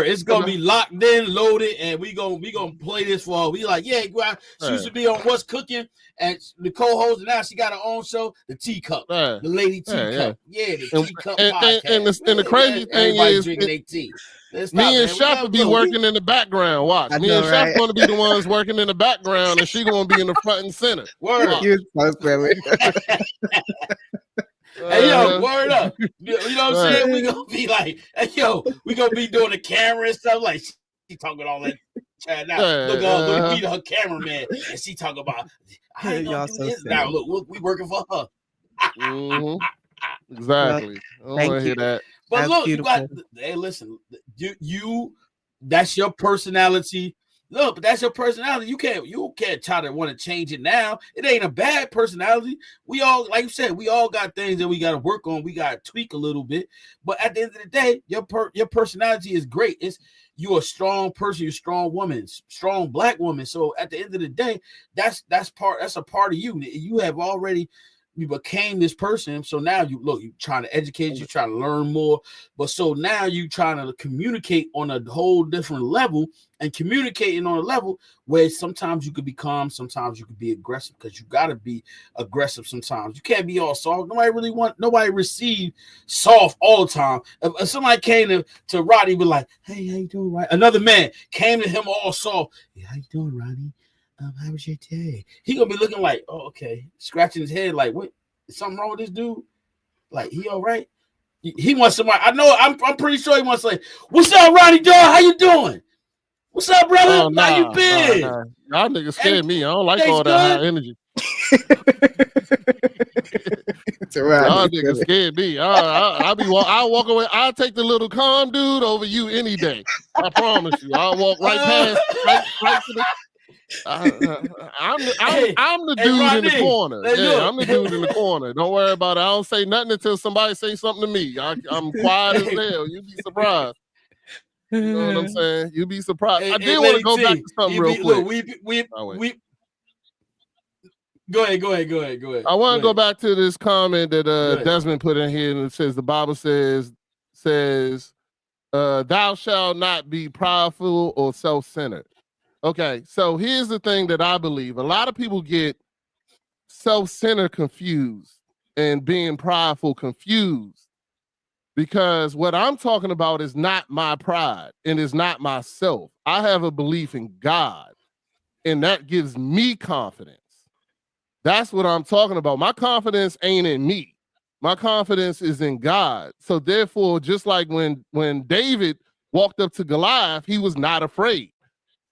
it's gonna be locked in, loaded, and we gonna play this for. We like, she used to be on What's Cooking, and the co-host, and now she got her own show, the Teacup, the Lady Teacup, the Teacup podcast. And the crazy thing is, drinking their tea. Me and Shep will be working in the background. Watch, me and Shep going to be the ones working in the background, and she going to be in the front and center. Word. Hey, yo, word up. You know what I'm saying? We gonna be like, we gonna be doing the camera and stuff. Like, she talking all that chat now. Look, we be her cameraman, and she talking about, I ain't gonna do this now. Look, we working for her. Exactly. I don't want to hear that. But look, hey, listen, that's your personality. Look, but that's your personality. You can't try to want to change it now. It ain't a bad personality. We all, like you said, we all got things that we got to work on. We got to tweak a little bit. But at the end of the day, your personality is great. You're a strong person. You're a strong woman, strong Black woman. So at the end of the day, that's a part of you. You became this person. So now you're trying to educate, you're trying to learn more. But so now you trying to communicate on a whole different level, and communicating on a level where sometimes you could be calm, sometimes you could be aggressive, because you got to be aggressive sometimes. You can't be all soft. Nobody receive soft all the time. If somebody came to Rodney, be like, hey, how you doing, Rodney? Another man came to him all soft. Hey, how you doing, Rodney? How was your day? He gonna be looking like, oh, okay, scratching his head, like, what? Is something wrong with this dude? Like, he all right? He wants somebody. I know. I'm pretty sure he wants to say, "What's up, Ronnie dog? How you doing? What's up, brother? How you been?" Y'all niggas scared me. I don't like all that high energy. Y'all niggas scared me. I'll walk away. I'll take the little calm dude over you any day. I promise you. I'll walk right past. Right to the, I'm the dude in the corner. Yeah, I'm the dude in the corner. Don't worry about it. I don't say nothing until somebody say something to me. I'm quiet as hell. You'd be surprised. You know what I'm saying? You'd be surprised. I did want to go back to something real quick. Look, Go ahead. I want to go back to this comment that Desmond put in here, and it says the Bible says, "Thou shalt not be prideful or self-centered." Okay, so here's the thing that I believe. A lot of people get self-centered confused and being prideful confused, because what I'm talking about is not my pride and is not myself. I have a belief in God, and that gives me confidence. That's what I'm talking about. My confidence ain't in me. My confidence is in God. So therefore, just like when David walked up to Goliath, he was not afraid.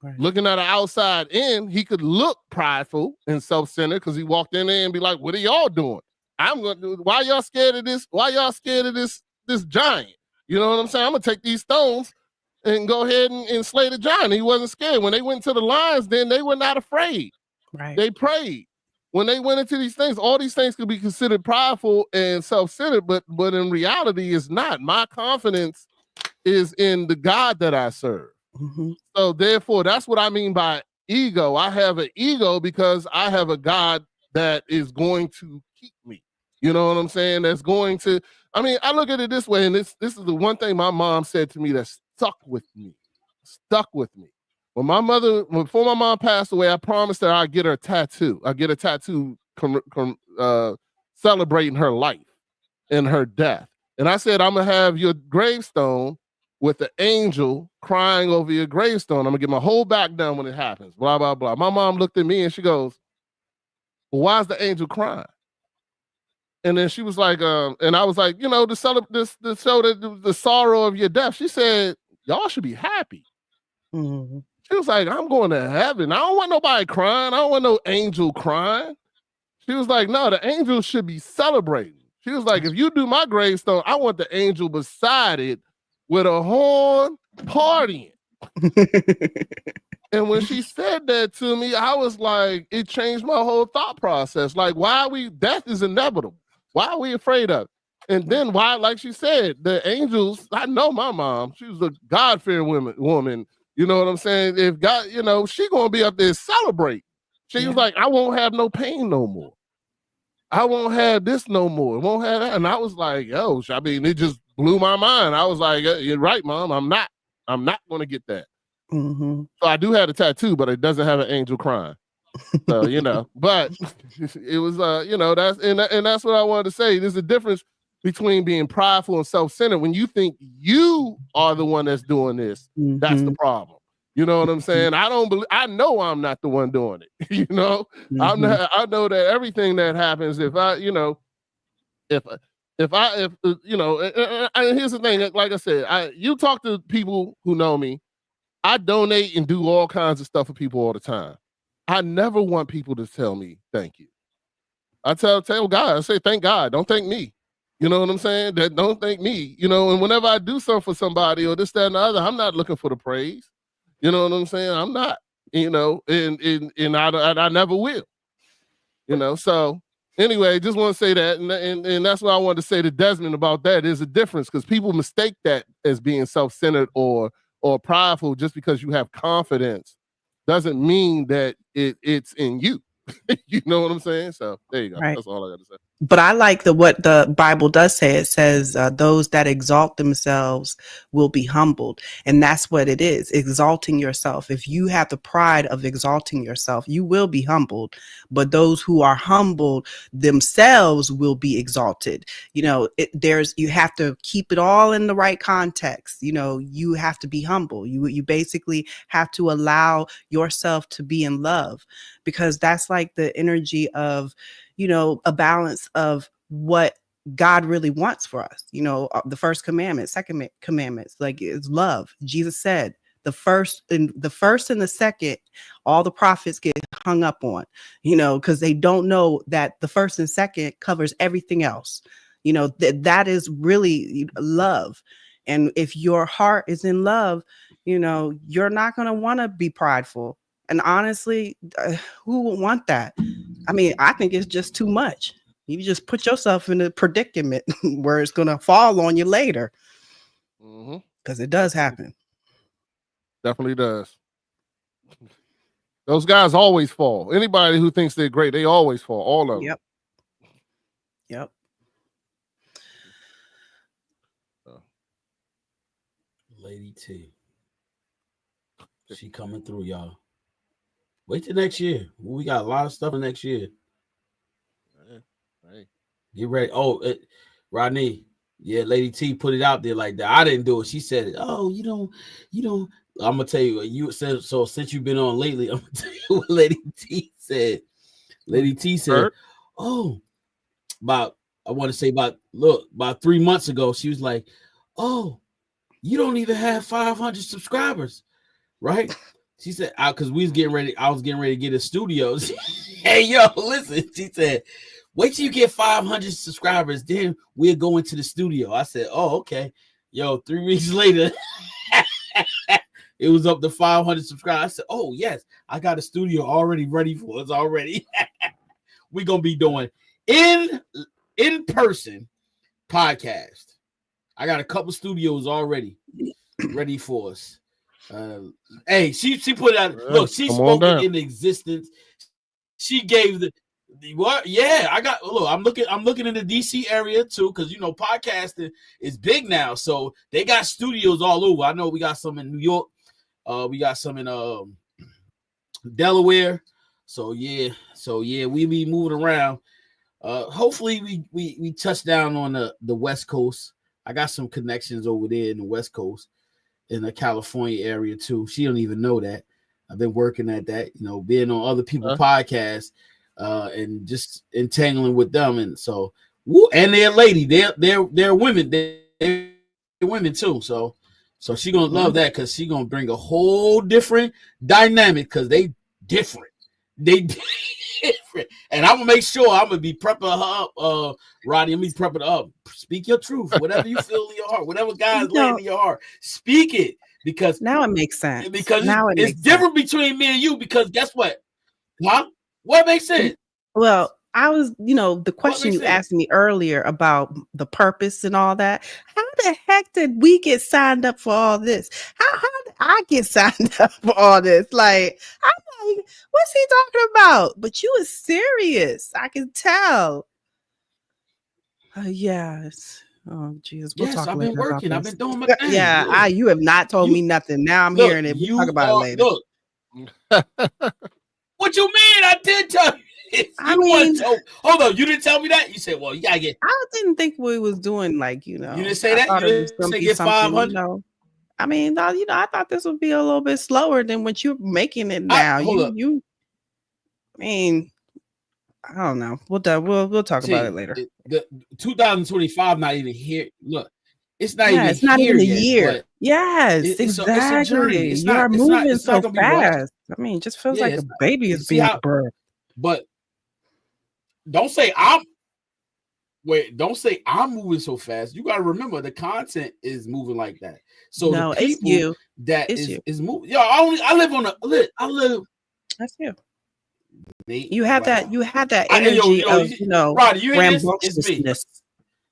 Right. Looking at the outside in, he could look prideful and self-centered because he walked in there and be like, "What are y'all doing? Why y'all scared of this? Why y'all scared of this giant? You know what I'm saying? I'm gonna take these stones and go ahead and slay the giant." He wasn't scared. When they went to the lions, then they were not afraid. Right. They prayed. When they went into these things, all these things could be considered prideful and self-centered, but in reality, it's not. My confidence is in the God that I serve. Mm-hmm. So therefore, that's what I mean by ego. I have an ego because I have a God that is going to keep me. You know what I'm saying? That's going to, I mean, I look at it this way, and this is the one thing my mom said to me that stuck with me. Before my mom passed away, I promised her I'd get her a tattoo. I'd get a tattoo celebrating her life and her death. And I said, I'm going to have your gravestone with the angel crying over your gravestone. I'm going to get my whole back down when it happens, blah, blah, blah. My mom looked at me and she goes, "Well, why is the angel crying?" And then she was like, and I was like, to show the sorrow of your death. She said, "Y'all should be happy." Mm-hmm. She was like, "I'm going to heaven. I don't want nobody crying. I don't want no angel crying." She was like, "No, the angel should be celebrating." She was like, "If you do my gravestone, I want the angel beside it with a horn partying." And when she said that to me, I was like, it changed my whole thought process. Like, death is inevitable. Why are we afraid of it? And then why, like she said, the angels, I know my mom, she was a God-fearing woman. You know what I'm saying? If God, she gonna be up there celebrate. She was like, "I won't have no pain no more. I won't have this no more. I won't have that." And I was like, yo, I mean, it just blew my mind. I was like, "You're right, Mom. I'm not going to get that." Mm-hmm. So I do have a tattoo, but it doesn't have an angel crying. So, but it was, that's what I wanted to say. There's a difference between being prideful and self-centered. When you think you are the one that's doing this, mm-hmm. that's the problem. You know what I'm saying? I know I'm not the one doing it. Mm-hmm. I know that everything that happens, and here's the thing, like I said, you talk to people who know me, I donate and do all kinds of stuff for people all the time. I never want people to tell me thank you. I tell God, I say, thank God, don't thank me. You know what I'm saying? That don't thank me. And whenever I do something for somebody or this, that, and the other, I'm not looking for the praise. You know what I'm saying? I'm not, and I never will. So anyway, just want to say that, and that's what I wanted to say to Desmond about that. There's a difference because people mistake that as being self-centered or prideful. Just because you have confidence doesn't mean that it's in you. You know what I'm saying? So there you go. Right. That's all I got to say. But I like what the Bible does say. It says those that exalt themselves will be humbled. And that's what it is, exalting yourself. If you have the pride of exalting yourself, you will be humbled. But those who are humbled themselves will be exalted. You know, you have to keep it all in the right context. You know, you have to be humble. You basically have to allow yourself to be in love, because that's like the energy of, you know, a balance of what God really wants for us. You know, the first commandment, second commandments, like, is love. Jesus said the first and the second, all the prophets get hung up on, you know, because they don't know that the first and second covers everything else. You know, that is really love. And if your heart is in love, you know, you're not going to want to be prideful. And honestly, who would want that? I mean, I think it's just too much. You just put yourself in a predicament where it's going to fall on you later. Because it does happen. Definitely does. Those guys always fall. Anybody who thinks they're great, they always fall. All of them. Yep. Lady T. She coming through, y'all. Wait till next year. We got a lot of stuff in next year. Right. Get ready. Oh, Rodney. Yeah, Lady T put it out there like that. I didn't do it. She said it. Oh, you don't. I'm gonna tell you what you said. So since you've been on lately, I'm gonna tell you what Lady T said. Lady T said, "Oh, about 3 months ago, she was like, oh, you don't even have 500 subscribers, right?" She said, because I was getting ready to get a studio. Hey, yo, listen. She said, wait till you get 500 subscribers, then we'll go into the studio. I said, oh, okay. Yo, 3 weeks later, it was up to 500 subscribers. I said, oh, yes, I got a studio already ready for us already. We're going to be doing in-person podcast. I got a couple studios already ready for us. Hey, she put it out. Look, she spoke it in existence. She gave the what? Yeah, I got. Look, I'm looking in the DC area too, because you know podcasting is big now. So they got studios all over. I know we got some in New York. We got some in Delaware. So yeah, we be moving around. Hopefully we touch down on the West Coast. I got some connections over there in the West Coast, in the California area too. She don't even know that. I've been working at that, you know, being on other people's podcasts, and just entangling with them. And so, and they're lady, they're women, they're women too. So she gonna love that, because she gonna bring a whole different dynamic, because they different. And I'm gonna make sure I'm gonna be prepping her up, Rodney. I'm gonna be prepping her up. Speak your truth, whatever you feel in your heart, whatever God's laying in your heart, speak it, because now it makes sense. Because now it's different between me and you. Because guess what? Huh? What makes sense? Well, I was, you know, the question you asked me earlier about the purpose and all that. How the heck did we get signed up for all this? How did I get signed up for all this? Like, I'm like, what's he talking about? But you was serious. I can tell. Yes. Oh, Jesus. We'll talk I've later. Been working. I've been doing my thing. Yeah, you have not told me nothing. Now I'm hearing it. We'll talk about it later. Look. What you mean? I did tell you. Hold on, you didn't tell me that. You said, "Well, you gotta get." I didn't think we was doing, like, you know. You didn't say that. You didn't say get 500. You know, I mean, you know, I thought this would be a little bit slower than what you're making it now. I mean, I don't know. We'll talk about it later. The 2025 not even here. Look, it's not even. It's not even a year. Yes, exactly. It's a journey. You are moving so fast. I mean, it just feels like a baby is being birthed. But don't say I'm moving so fast. You gotta remember the content is moving like that. So no, the people it's you. That is moving. Yo, I live. That's you. You have that energy of, you know, Roddy, rambunctiousness.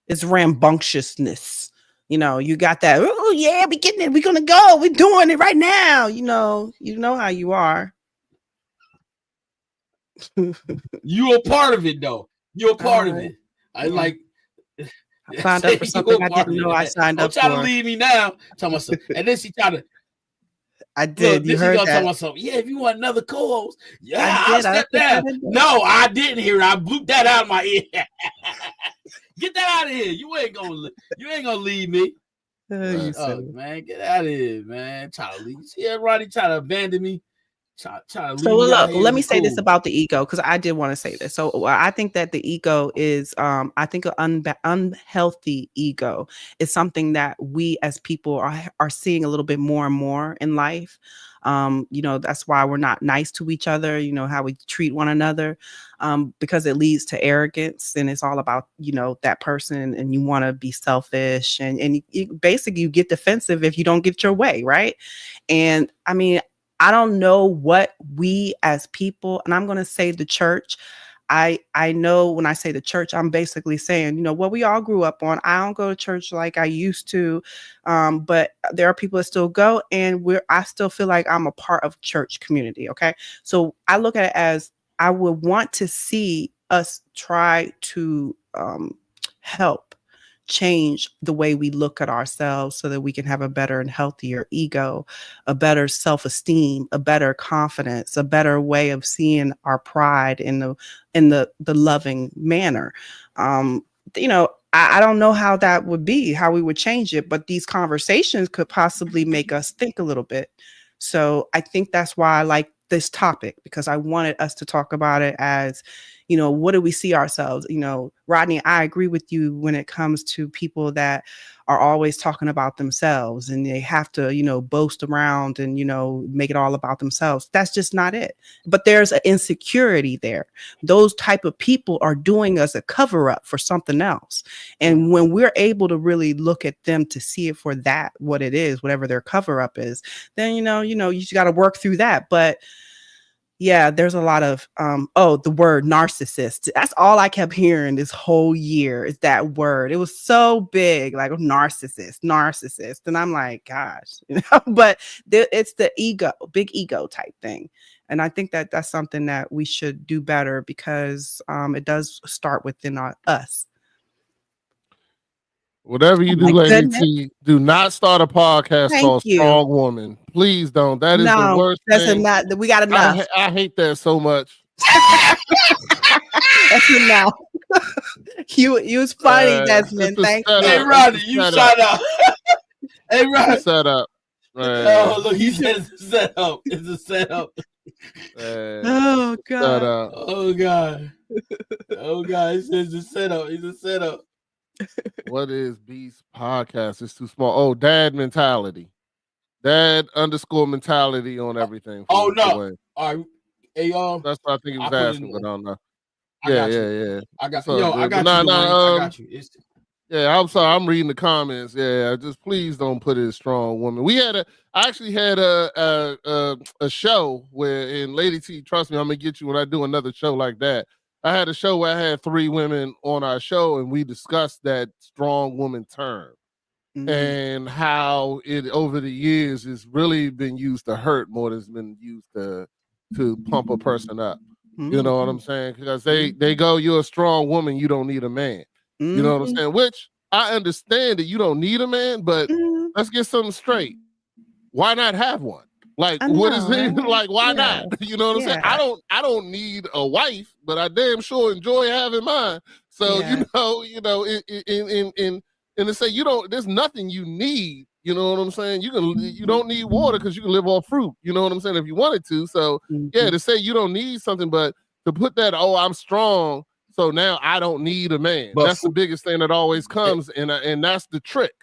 It's rambunctiousness. You know, you got that. Oh yeah, we getting it. We're gonna go. We're doing it right now. You know how you are. You're a part of it, though. You're a part of it. I like. I signed up for something I didn't know I signed up for. Don't try to leave me now. And then she tried to. I did. Look, you heard that? Yeah, if you want another co-host, I'll step down. No, I didn't hear it. I blew that out of my ear. Get that out of here. You ain't gonna leave me. Man, get out of here, man. Try to leave. See everybody try to abandon me. Try to leave. So look, let me say this about the ego, because I did want to say this. So I think that the ego is, I think an unhealthy ego is something that we as people are seeing a little bit more and more in life. That's why we're not nice to each other, how we treat one another, because it leads to arrogance, and it's all about, that person, and you want to be selfish, and basically you get defensive if you don't get your way. Right. And I mean, I don't know what we as people, and I'm going to say the church. I know when I say the church, I'm basically saying, what we all grew up on. I don't go to church like I used to, but there are people that still go, and I still feel like I'm a part of church community. Okay. So I look at it as I would want to see us try to help change the way we look at ourselves so that we can have a better and healthier ego, a better self-esteem, a better confidence, a better way of seeing our pride in the loving manner. I don't know how that would be, how we would change it, but these conversations could possibly make us think a little bit. So I think that's why I like this topic, because I wanted us to talk about it as, what do we see ourselves? Rodney, I agree with you when it comes to people that are always talking about themselves, and they have to, boast around and, make it all about themselves. That's just not it. But there's an insecurity there. Those type of people are doing us a cover up for something else. And when we're able to really look at them to see it for that, what it is, whatever their cover up is, then, you just got to work through that. But yeah, there's a lot of, the word narcissist. That's all I kept hearing this whole year is that word. It was so big, like narcissist. And I'm like, gosh, but it's the ego, big ego type thing. And I think that that's something that we should do better, because it does start within us. Whatever you do, Lady T, do not start a podcast called Strong Woman. Please don't. That is the worst thing. We got enough. I hate that so much. That's enough. You was funny, Desmond. Thank you. Hey, Rodney, you shut up. Hey, Rodney. Shut up. Oh, look, he said it's a setup. It's a setup. Oh, God. Oh, God. Oh, God. He says it's a setup. It's a setup. What is Beast Podcast? It's too small. Oh, dad mentality. Dad _ mentality on everything. Oh, no. All right. Hey, that's what I think he was asking, but I don't know. Yeah. I got you. I got you. Yeah, I'm sorry. I'm reading the comments. Yeah, just please don't put it as strong woman. I actually had a show where, in Lady T, trust me, I'm gonna get you when I do another show like that. I had a show where I had 3 women on our show, and we discussed that strong woman term and how it over the years has really been used to hurt more than it's been used to pump a person up. You know what I'm saying? Because they go, you're a strong woman, you don't need a man. You know what I'm saying? Which I understand that you don't need a man, but let's get something straight. Why not have one? Like, what is it? Like, why not? You know what I'm saying? I don't need a wife, but I damn sure enjoy having mine. So, and to say there's nothing you need. You know what I'm saying? You don't need water because you can live off fruit. You know what I'm saying? If you wanted to. So to say you don't need something, but to put that, I'm strong, so now I don't need a man. But that's the biggest thing that always comes, and that's the trick.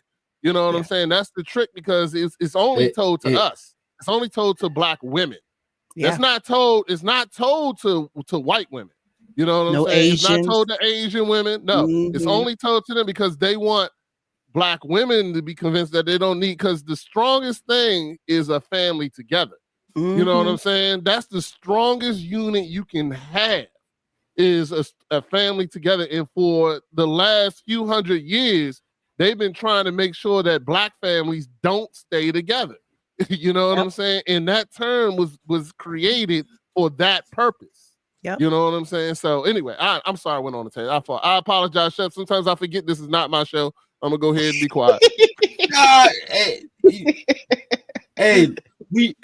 You know what I'm saying? That's the trick, because it's only told to us. It's only told to Black women. It's not told to white women. You know what I'm saying? Asians. It's not told to Asian women. No, it's only told to them because they want Black women to be convinced that they don't need, because the strongest thing is a family together. You know what I'm saying? That's the strongest unit you can have, is a family together. And for the last few hundred years, they've been trying to make sure that Black families don't stay together. You know what I'm saying? And that term was created for that purpose. Yep. You know what I'm saying? So anyway, I'm sorry I went on the tangent. I apologize, Chef. Sometimes I forget this is not my show. I'm gonna go ahead and be quiet. We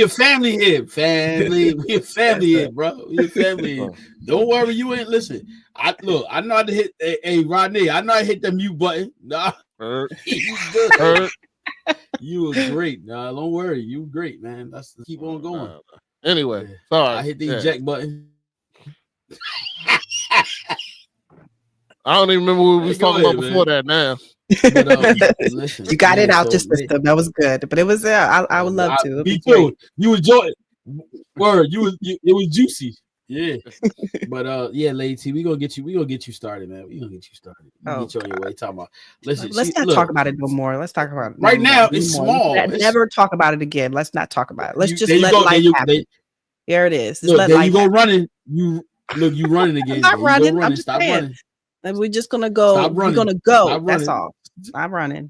a family here. We a family here, bro. We a family here. Don't worry, you ain't listen. I know how to hit. Hey, Rodney, I know how to hit the mute button. Nah, you good. You were great. Nah, don't worry, you were great, man. Let's keep on going. Anyway, sorry. I hit the eject button. I don't even remember what we was talking about before that now. But, listen, you got it out your system. That was good. But it was I would love to. Me too. You enjoy it. Word. It was juicy. Yeah. But Lady T, we gonna get you started, man. We gonna get you started. Get you on your way. Talking about listen. Let's not talk about it no more. Let's talk about it right now. It's small. Never talk about it again. Let's not talk about it. Let's just let life happen. There it is. Look, there you go running. You running again. I'm not running. I'm just Stop running. And we're just gonna go. We're gonna go. That's all. Not running.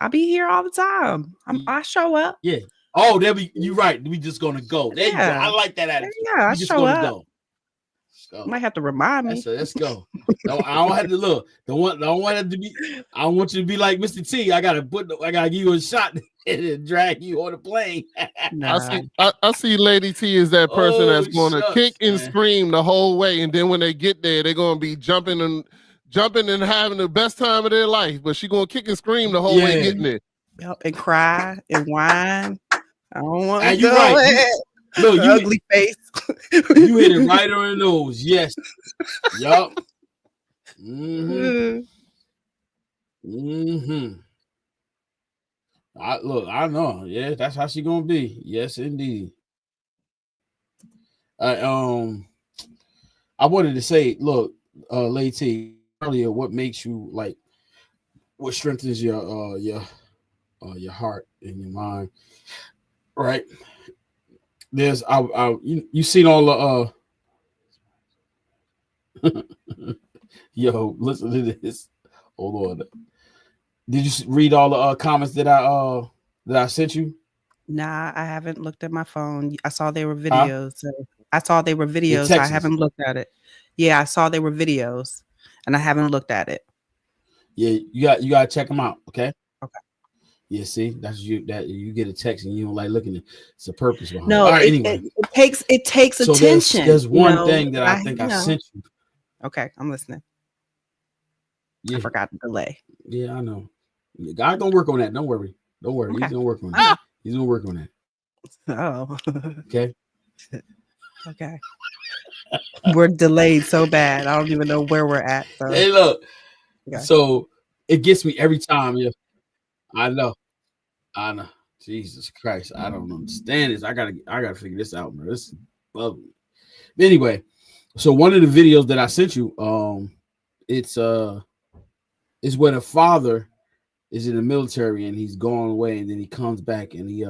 I'll be here all the time. I show up. Yeah. Oh, you right. We just gonna go. There you go. I like that attitude. Yeah, I show up. Go. Might have to remind me. Let's go. No, I don't have to look. I don't want you to be like Mr. T. I gotta give you a shot and drag you on the plane. Nah. I see Lady T is that person that's gonna kick and scream the whole way, and then when they get there, they're gonna be jumping and having the best time of their life. But she gonna kick and scream the whole way getting there. Yep, and cry and whine. I don't want to go. Right. Look, you ugly face. You hit it right on the nose. Yes. Yup. Mm-hmm. Mm-hmm. I know. Yeah, that's how she gonna be. Yes, indeed. I wanted to say, look, Lady T, earlier, what makes you what strengthens your heart and your mind, right? There's you seen all the yo, listen to this. Hold on. Did you read all the comments that I sent you? Nah, I haven't looked at my phone. I saw they were videos. So I saw they were videos. I haven't looked at it. Yeah, I saw they were videos, and I haven't looked at it. Yeah, you got to check them out. Okay. Okay. Yeah, see, that's you get a text and you don't like looking at it. It's a purpose behind it. Right, anyway. It takes attention. There's one thing that I think I sent you. Okay, I'm listening. Yeah. I forgot the delay. Yeah, I know. God gonna work on that. Don't worry. Okay. He's gonna work on that. He's gonna work on that. Oh. Okay. Okay. We're delayed so bad. I don't even know where we're at. So. Hey, look. Okay. So it gets me every time. Yeah. I know. Jesus Christ. I don't understand this. I gotta figure this out, man. This is bugging me. Anyway, so one of the videos that I sent you, it's where the father is in the military and he's gone away, and then he comes back and he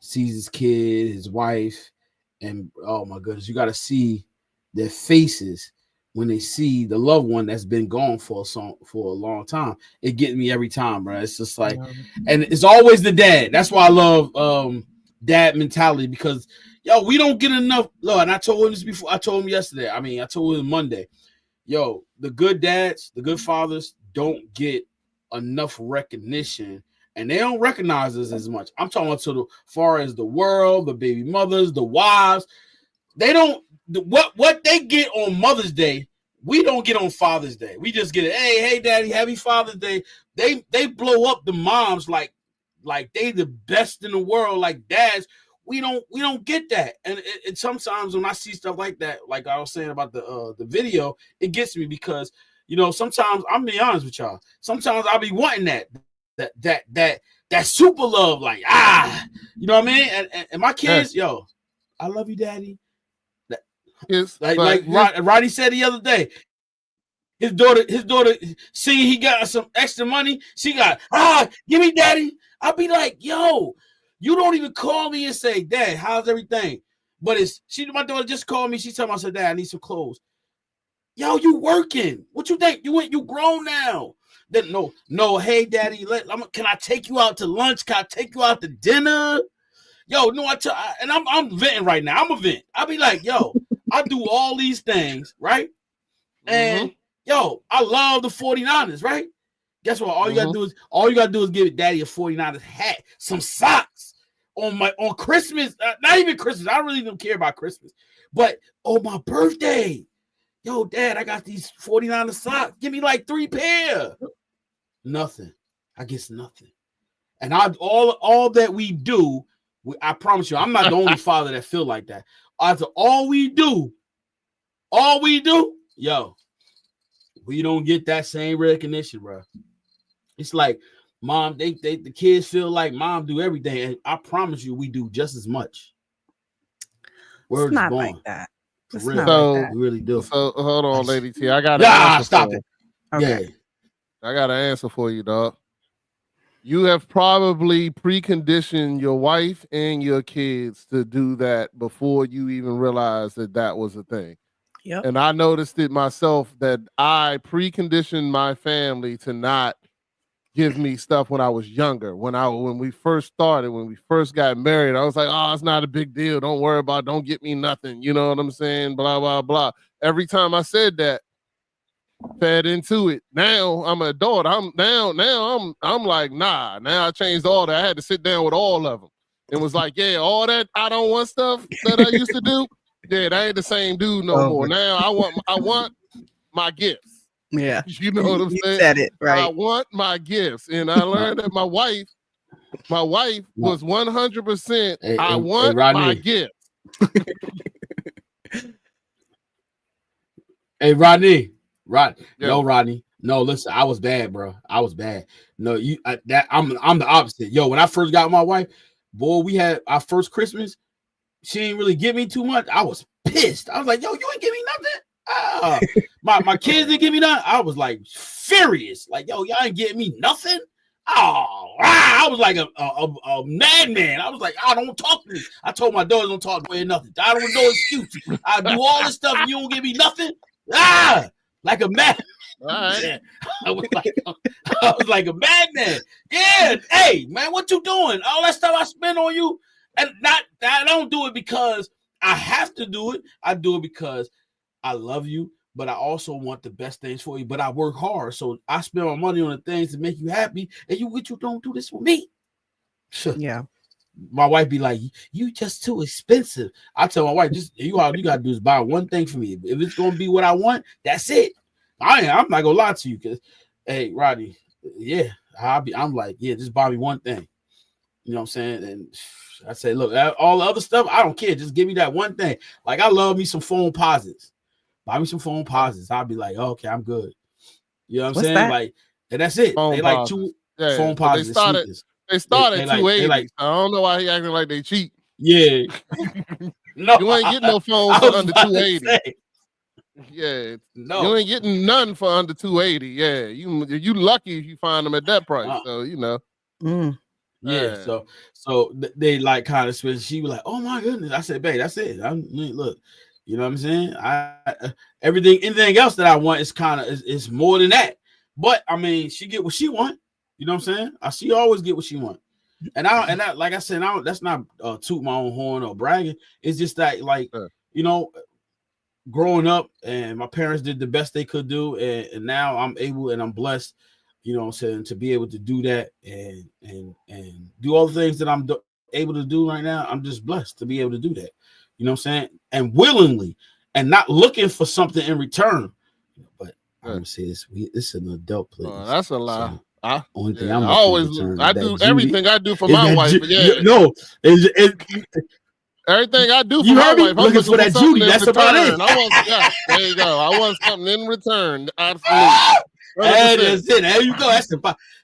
sees his kid, his wife, and oh my goodness, you gotta see their faces when they see the loved one that's been gone for a long time. It gets me every time, bro. It's just like, and it's always the dad. That's why I love dad mentality, because we don't get enough love. And I told him this before. I told him yesterday. I told him Monday. The good dads, the good fathers don't get enough recognition, and they don't recognize us as much. I'm talking about to far as the world, the baby mothers, the wives. They don't. What they get on Mother's Day, we don't get on Father's Day. We just get it. Hey, Daddy, happy Father's Day. They blow up the moms like they the best in the world. Like dads, we don't get that. And sometimes when I see stuff like that, like I was saying about the video, it gets me because sometimes I'm be honest with y'all. Sometimes I'll be wanting that super love, like you know what I mean? And my kids, I love you, Daddy. Yes, like Roddy said the other day, his daughter seeing he got some extra money, she got give me, Daddy. I'll be like, you don't even call me and say, Dad, how's everything? But my daughter just called me. She told me, I said, Dad, I need some clothes. You working? What you think? You grown now? Then no. Hey, Daddy, can I take you out to lunch? Can I take you out to dinner? yo, no, and I'm venting right now. I'm a vent. I'll be like, yo, I do all these things, right? And yo, I love the 49ers, right? Guess what? All you gotta do is give daddy a 49ers hat, some socks on Christmas. Not even Christmas. I really don't care about Christmas. But on my birthday, yo, Dad, I got these 49ers socks. Give me like 3 pair. Nothing. I guess nothing. And all that we do, I promise you, I'm not the only father that feel like that. After all we do, yo, we don't get that same recognition, bro. It's like mom, the kids feel like mom do everything, and I promise you, we do just as much. Word it's not born. like that. It's not like that. We really do. So hold on, Lady T. I got an answer. Stop it. Okay. Yeah. I got an answer for you, dog. You have probably preconditioned your wife and your kids to do that before you even realized that was a thing. Yep. And I noticed it myself that I preconditioned my family to not give me stuff when I was younger. When we first got married, I was like, oh, it's not a big deal. Don't worry about it. Don't get me nothing. You know what I'm saying? Blah, blah, blah. Every time I said that, fed into it. Now I'm an adult. I'm like, nah. Now I changed all that. I had to sit down with all of them. It was like, yeah, all that I don't want stuff that I used to do. Yeah, that ain't the same dude no more. Now I want my gifts. Yeah, you know what I'm saying. Said it right. I want my gifts, and I learned that my wife was 100%. I want my gifts. Hey, Rodney. Yeah. No, Rodney. No, listen, I was bad, bro. I was bad. No, I'm the opposite. Yo, when I first got my wife, boy, we had our first Christmas. She didn't really give me too much. I was pissed. I was like, yo, you ain't give me nothing. My kids didn't give me nothing. I was like furious. Like, yo, y'all ain't getting me nothing. Oh, I was like a madman. I was like, I don't talk to me. I told my daughters don't talk to me nothing. I don't know excuse. I do all this stuff and you don't give me nothing. Like a man. Right. I was like a madman. Yeah. Hey, man, what you doing? All that stuff I spend on you. And I don't do it because I have to do it. I do it because I love you, but I also want the best things for you. But I work hard. So I spend my money on the things that make you happy. And you don't do this for me. Yeah. My wife be like, you just too expensive. I tell my wife, just all you gotta do is buy one thing for me. If it's gonna be what I want, that's it. I'm not gonna lie to you, because hey, Rodney, yeah, I'm like, yeah, just buy me one thing. You know what I'm saying? And I say, look, all the other stuff, I don't care. Just give me that one thing. Like, I love me some phone posits. Buy me some phone posits. I'll be like, oh, okay, I'm good. You know what I'm saying? That? Like, and that's it. Phone they posits. Like 2 phone posits. They started at 280. Like, I don't know why he acting like they cheap. Yeah. No, you ain't getting no phone for under 280. Yeah, no, you ain't getting none for under 280. Yeah, you lucky if you find them at that price. So you know. Yeah. So they like kind of switched. She was like, "Oh my goodness!" I said, "Babe, that's it. Look, you know what I'm saying? Anything else that I want is kind of is more than that. But I mean, she get what she want. You know what I'm saying? She always get what she want. And I like I said, that's not toot my own horn or bragging. It's just that, like, you know, growing up and my parents did the best they could do, and now I'm able and I'm blessed, you know what I'm saying, to be able to do that and do all the things that I'm able to do right now. I'm just blessed to be able to do that. You know what I'm saying? And willingly, and not looking for something in return. But I'm gonna say this is an adult place. That's a lie. Only thing I do everything I do for my wife. Everything I do for my wife, I'm looking for that Judy. That's about it. There you go. I want something in return. Absolutely. That's it. There you go.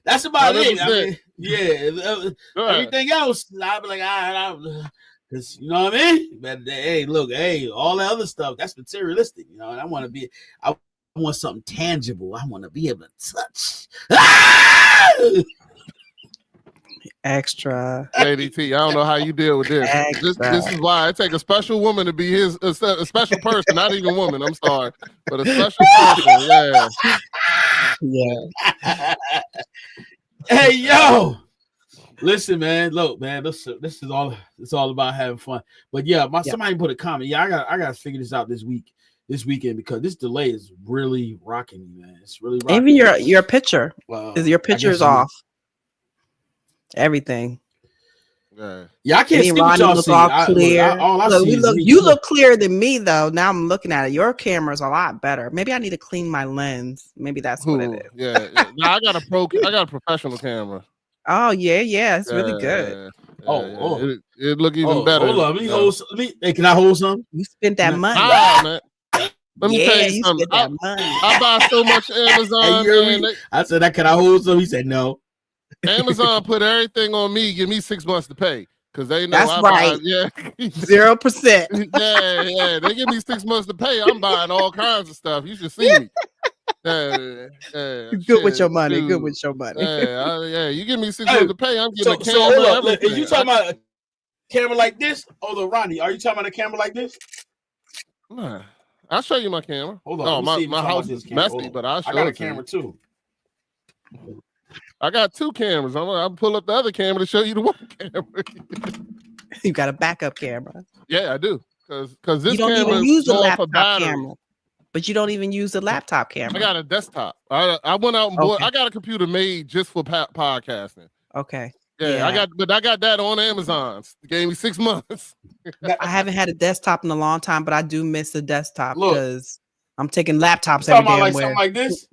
That's about 100%. It. I mean, yeah. Everything else, I'll be like, because you know what I mean. But hey, look, all the other stuff, that's materialistic, you know. And I want something tangible. I want to be able to touch. Extra. Lady T, I don't know how you deal with this. This is why it takes a special woman to be a special person, not even woman. I'm sorry, but a special person. Yeah. Hey, yo. Listen, man. Look, man. This is all. It's all about having fun. But yeah, somebody put a comment. Yeah, I got to figure this out this weekend because this delay is really rocking me, man. It's really rocking. Even your picture. Your picture is off. Everything. Yeah, I can't see what y'all see. All clear. You look clearer than me though. Now I'm looking at it. Your camera's a lot better. Maybe I need to clean my lens. Maybe that's what it is. Yeah. No, I got a professional camera. Oh yeah, it's really good. It look even better. Hold on, hey, can I hold some? You spent that money. Man. Let me tell you something. I buy so much Amazon. I said, that can I hold some? He said no. Amazon put everything on me. Give me 6 months to pay because they know. That's right. 0%. Yeah. They give me 6 months to pay. I'm buying all kinds of stuff. You should see me. Good with your money. Dude. Good with your money. Yeah. You give me 6 months to pay. I'm getting a camera. So are you talking about a camera like this? Hold on, Ronnie. Are you talking about a camera like this? Nah. I'll show you my camera. Hold on. My house is messy, but I'll show you. I got a camera too. I got 2 cameras. I'll pull up the other camera to show you the one camera. You got a backup camera. Yeah, I do. Because this you don't camera even use the laptop camera. But you don't even use the laptop camera. I got a desktop. I went out and bought. I got a computer made just for podcasting. Okay. Yeah, I got that on Amazon. It gave me 6 months. I haven't had a desktop in a long time, but I do miss a desktop because I'm taking laptops every day. Something like this.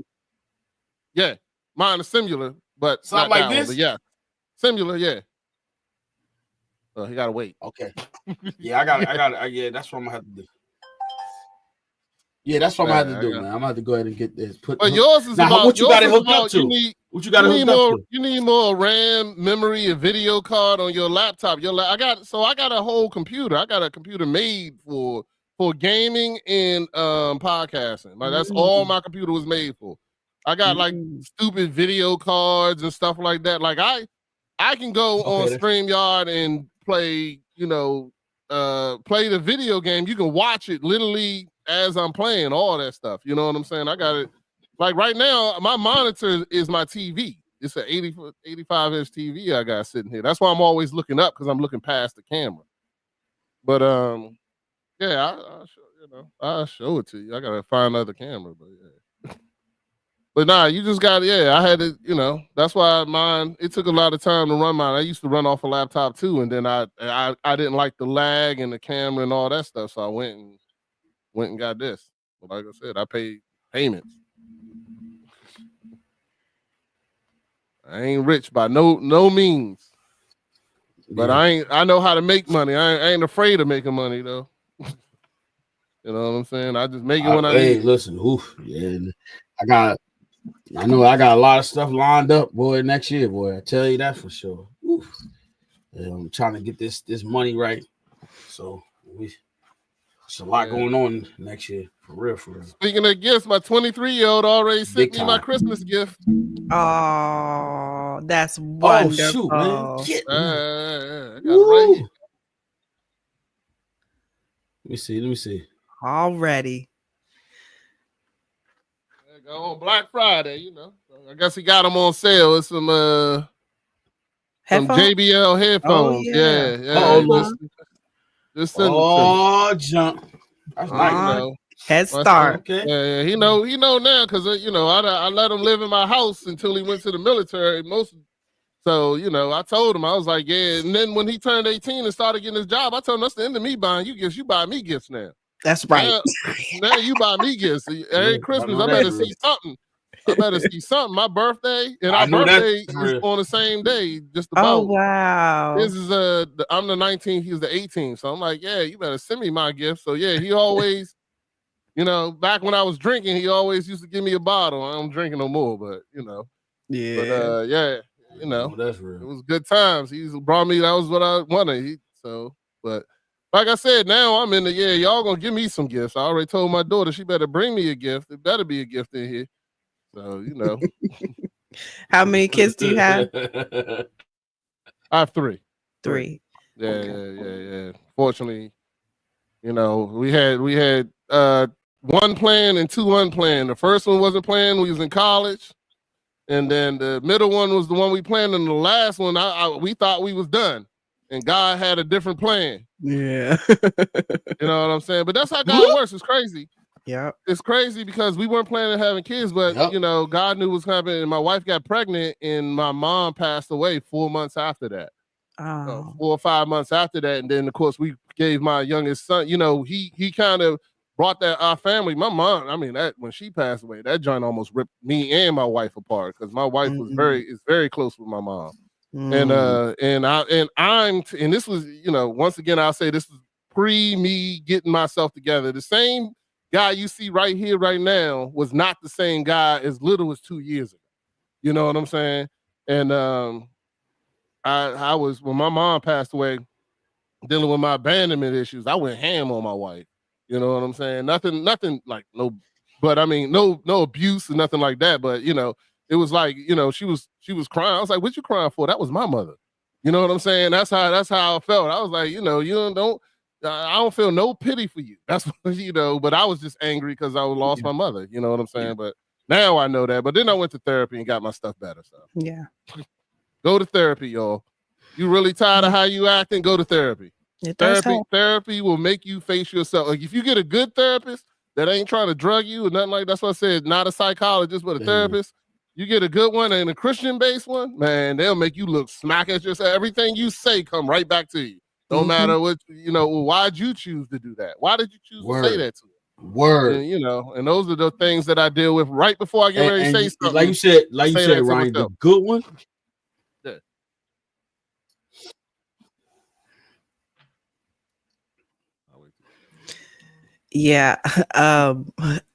Yeah, mine is similar, but something like this. But yeah, similar. Yeah. Oh, you gotta wait. Okay. Yeah, I got. Yeah, that's what I'm gonna have to do. Yeah, that's what I'm gonna have to do, man. I'm gonna have to go ahead and get this. But yours is now, what you got to hook up to? What you got to hook up to? You need more RAM, memory, and video card on your laptop. I got a whole computer. I got a computer made for gaming and podcasting. Like that's all my computer was made for. I got like stupid video cards and stuff like that. Like I can go on StreamYard and play, play the video game. You can watch it literally as I'm playing, all that stuff. You know what I'm saying? I got it. Like right now, my monitor is my TV. It's an 85-inch TV I got sitting here. That's why I'm always looking up because I'm looking past the camera. But yeah, I'll show it to you. I gotta find another camera, but yeah. But nah, you just got I had to, that's why mine. It took a lot of time to run mine. I used to run off a laptop too, and then I didn't like the lag and the camera and all that stuff, so I went and got this. But like I said, I paid payments. I ain't rich by no means, but I know how to make money. I ain't afraid of making money though. You know what I'm saying? I just make it when I need. Hey, listen, I know I got a lot of stuff lined up, boy, next year, boy. I tell you that for sure. I'm trying to get this money right. So there's a lot going on next year, for real. Speaking of gifts, my 23-year-old already sent me my Christmas gift. Oh, that's wonderful. Oh, shoot, man. I got it right here. Let me see. Already. On Black Friday, I guess he got them on sale. It's some JBL headphones. Jump. That's nice. Head start. Okay. Yeah, he know now because I let him live in my house until he went to the military. So I told him, I was like, yeah. And then when he turned 18 and started getting his job, I told him that's the end of me buying you gifts. You buy me gifts now. That's right. Now you buy me gifts. Every Christmas, I better see something. My birthday and our birthday is on the same day. Just about. Oh wow! This is I'm the 19th. He's the 18th. So I'm like, yeah, you better send me my gift. So yeah, he always, back when I was drinking, he always used to give me a bottle. I don't drink no more, but yeah. But that's real. It was good times. He brought me. That was what I wanted. But. Like I said, now I'm in the y'all gonna give me some gifts. I already told my daughter she better bring me a gift. It better be a gift in here. So, How many kids do you have? I have 3. 3. Yeah. Fortunately, we had one plan and 2 unplanned. The first one wasn't planned. We was in college. And then the middle one was the one we planned, and the last one, we thought we was done, and God had a different plan. Yeah. You know what I'm saying? But that's how God works. It's crazy. Yeah. It's crazy because we weren't planning on having kids, but you know, God knew what was happening. And my wife got pregnant, and my mom passed away 4 months after that. 4 or 5 months after that. And then of course we gave my youngest son, you know, he kind of brought that our family. My mom, I mean, that when she passed away, that joint almost ripped me and my wife apart because my wife was very close with my mom. And this was, you know, once again, I'll say this is pre me getting myself together. The same guy you see right here, right now, was not the same guy as little as 2 years ago. You know what I'm saying? And I was, when my mom passed away, dealing with my abandonment issues, I went ham on my wife. You know what I'm saying? Nothing like no abuse or nothing like that. But you know, it was like, you know, she was crying. I was like, "What you crying for?" That was my mother. You know what I'm saying? That's how I felt. I was like, you know, I don't feel no pity for you. That's what, you know. But I was just angry because I lost my mother. You know what I'm saying? Yeah. But now I know that. But then I went to therapy and got my stuff better. So yeah, go to therapy, y'all. You really tired of how you acting? Go to therapy. Therapy will make you face yourself. Like if you get a good therapist that ain't trying to drug you or nothing like that's what I said, not a psychologist, but a therapist. You get a good one and a Christian-based one, man, they'll make you look smack at yourself. Everything you say come right back to you. Don't matter what, you know, why'd you choose to do that? Why did you choose to say that to me? And, you know, and those are the things that I deal with right before I get ready to say something. Like you said, Ryan, the good one. Yeah.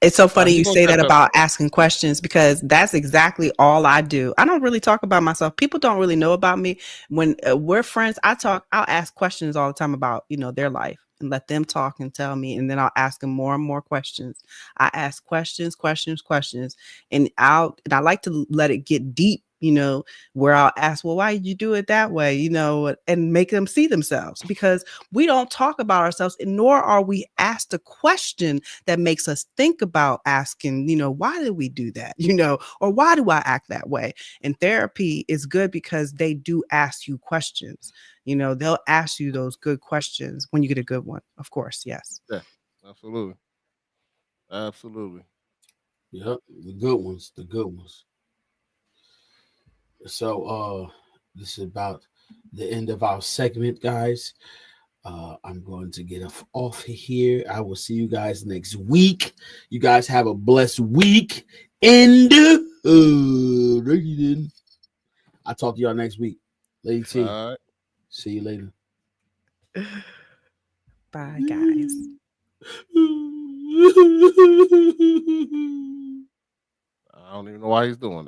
It's so funny you say that about asking questions because that's exactly all I do. I don't really talk about myself. People don't really know about me. When we're friends, I'll ask questions all the time about, you know, their life and let them talk and tell me. And then I'll ask them more and more questions. I ask questions. And I like to let it get deep, you know, where I'll ask, well, why did you do it that way? You know, and make them see themselves because we don't talk about ourselves, nor are we asked a question that makes us think about asking, you know, why did we do that? You know, or why do I act that way? And therapy is good because they do ask you questions. You know, they'll ask you those good questions when you get a good one, of course. Yes. Yeah, absolutely. Yep, the good ones. So this is about the end of our segment, guys. I'm going to get off here. I will see you guys next week. You guys have a blessed week. And I'll talk to y'all next week. Lady T. All right. See you later. Bye, guys. I don't even know why he's doing that.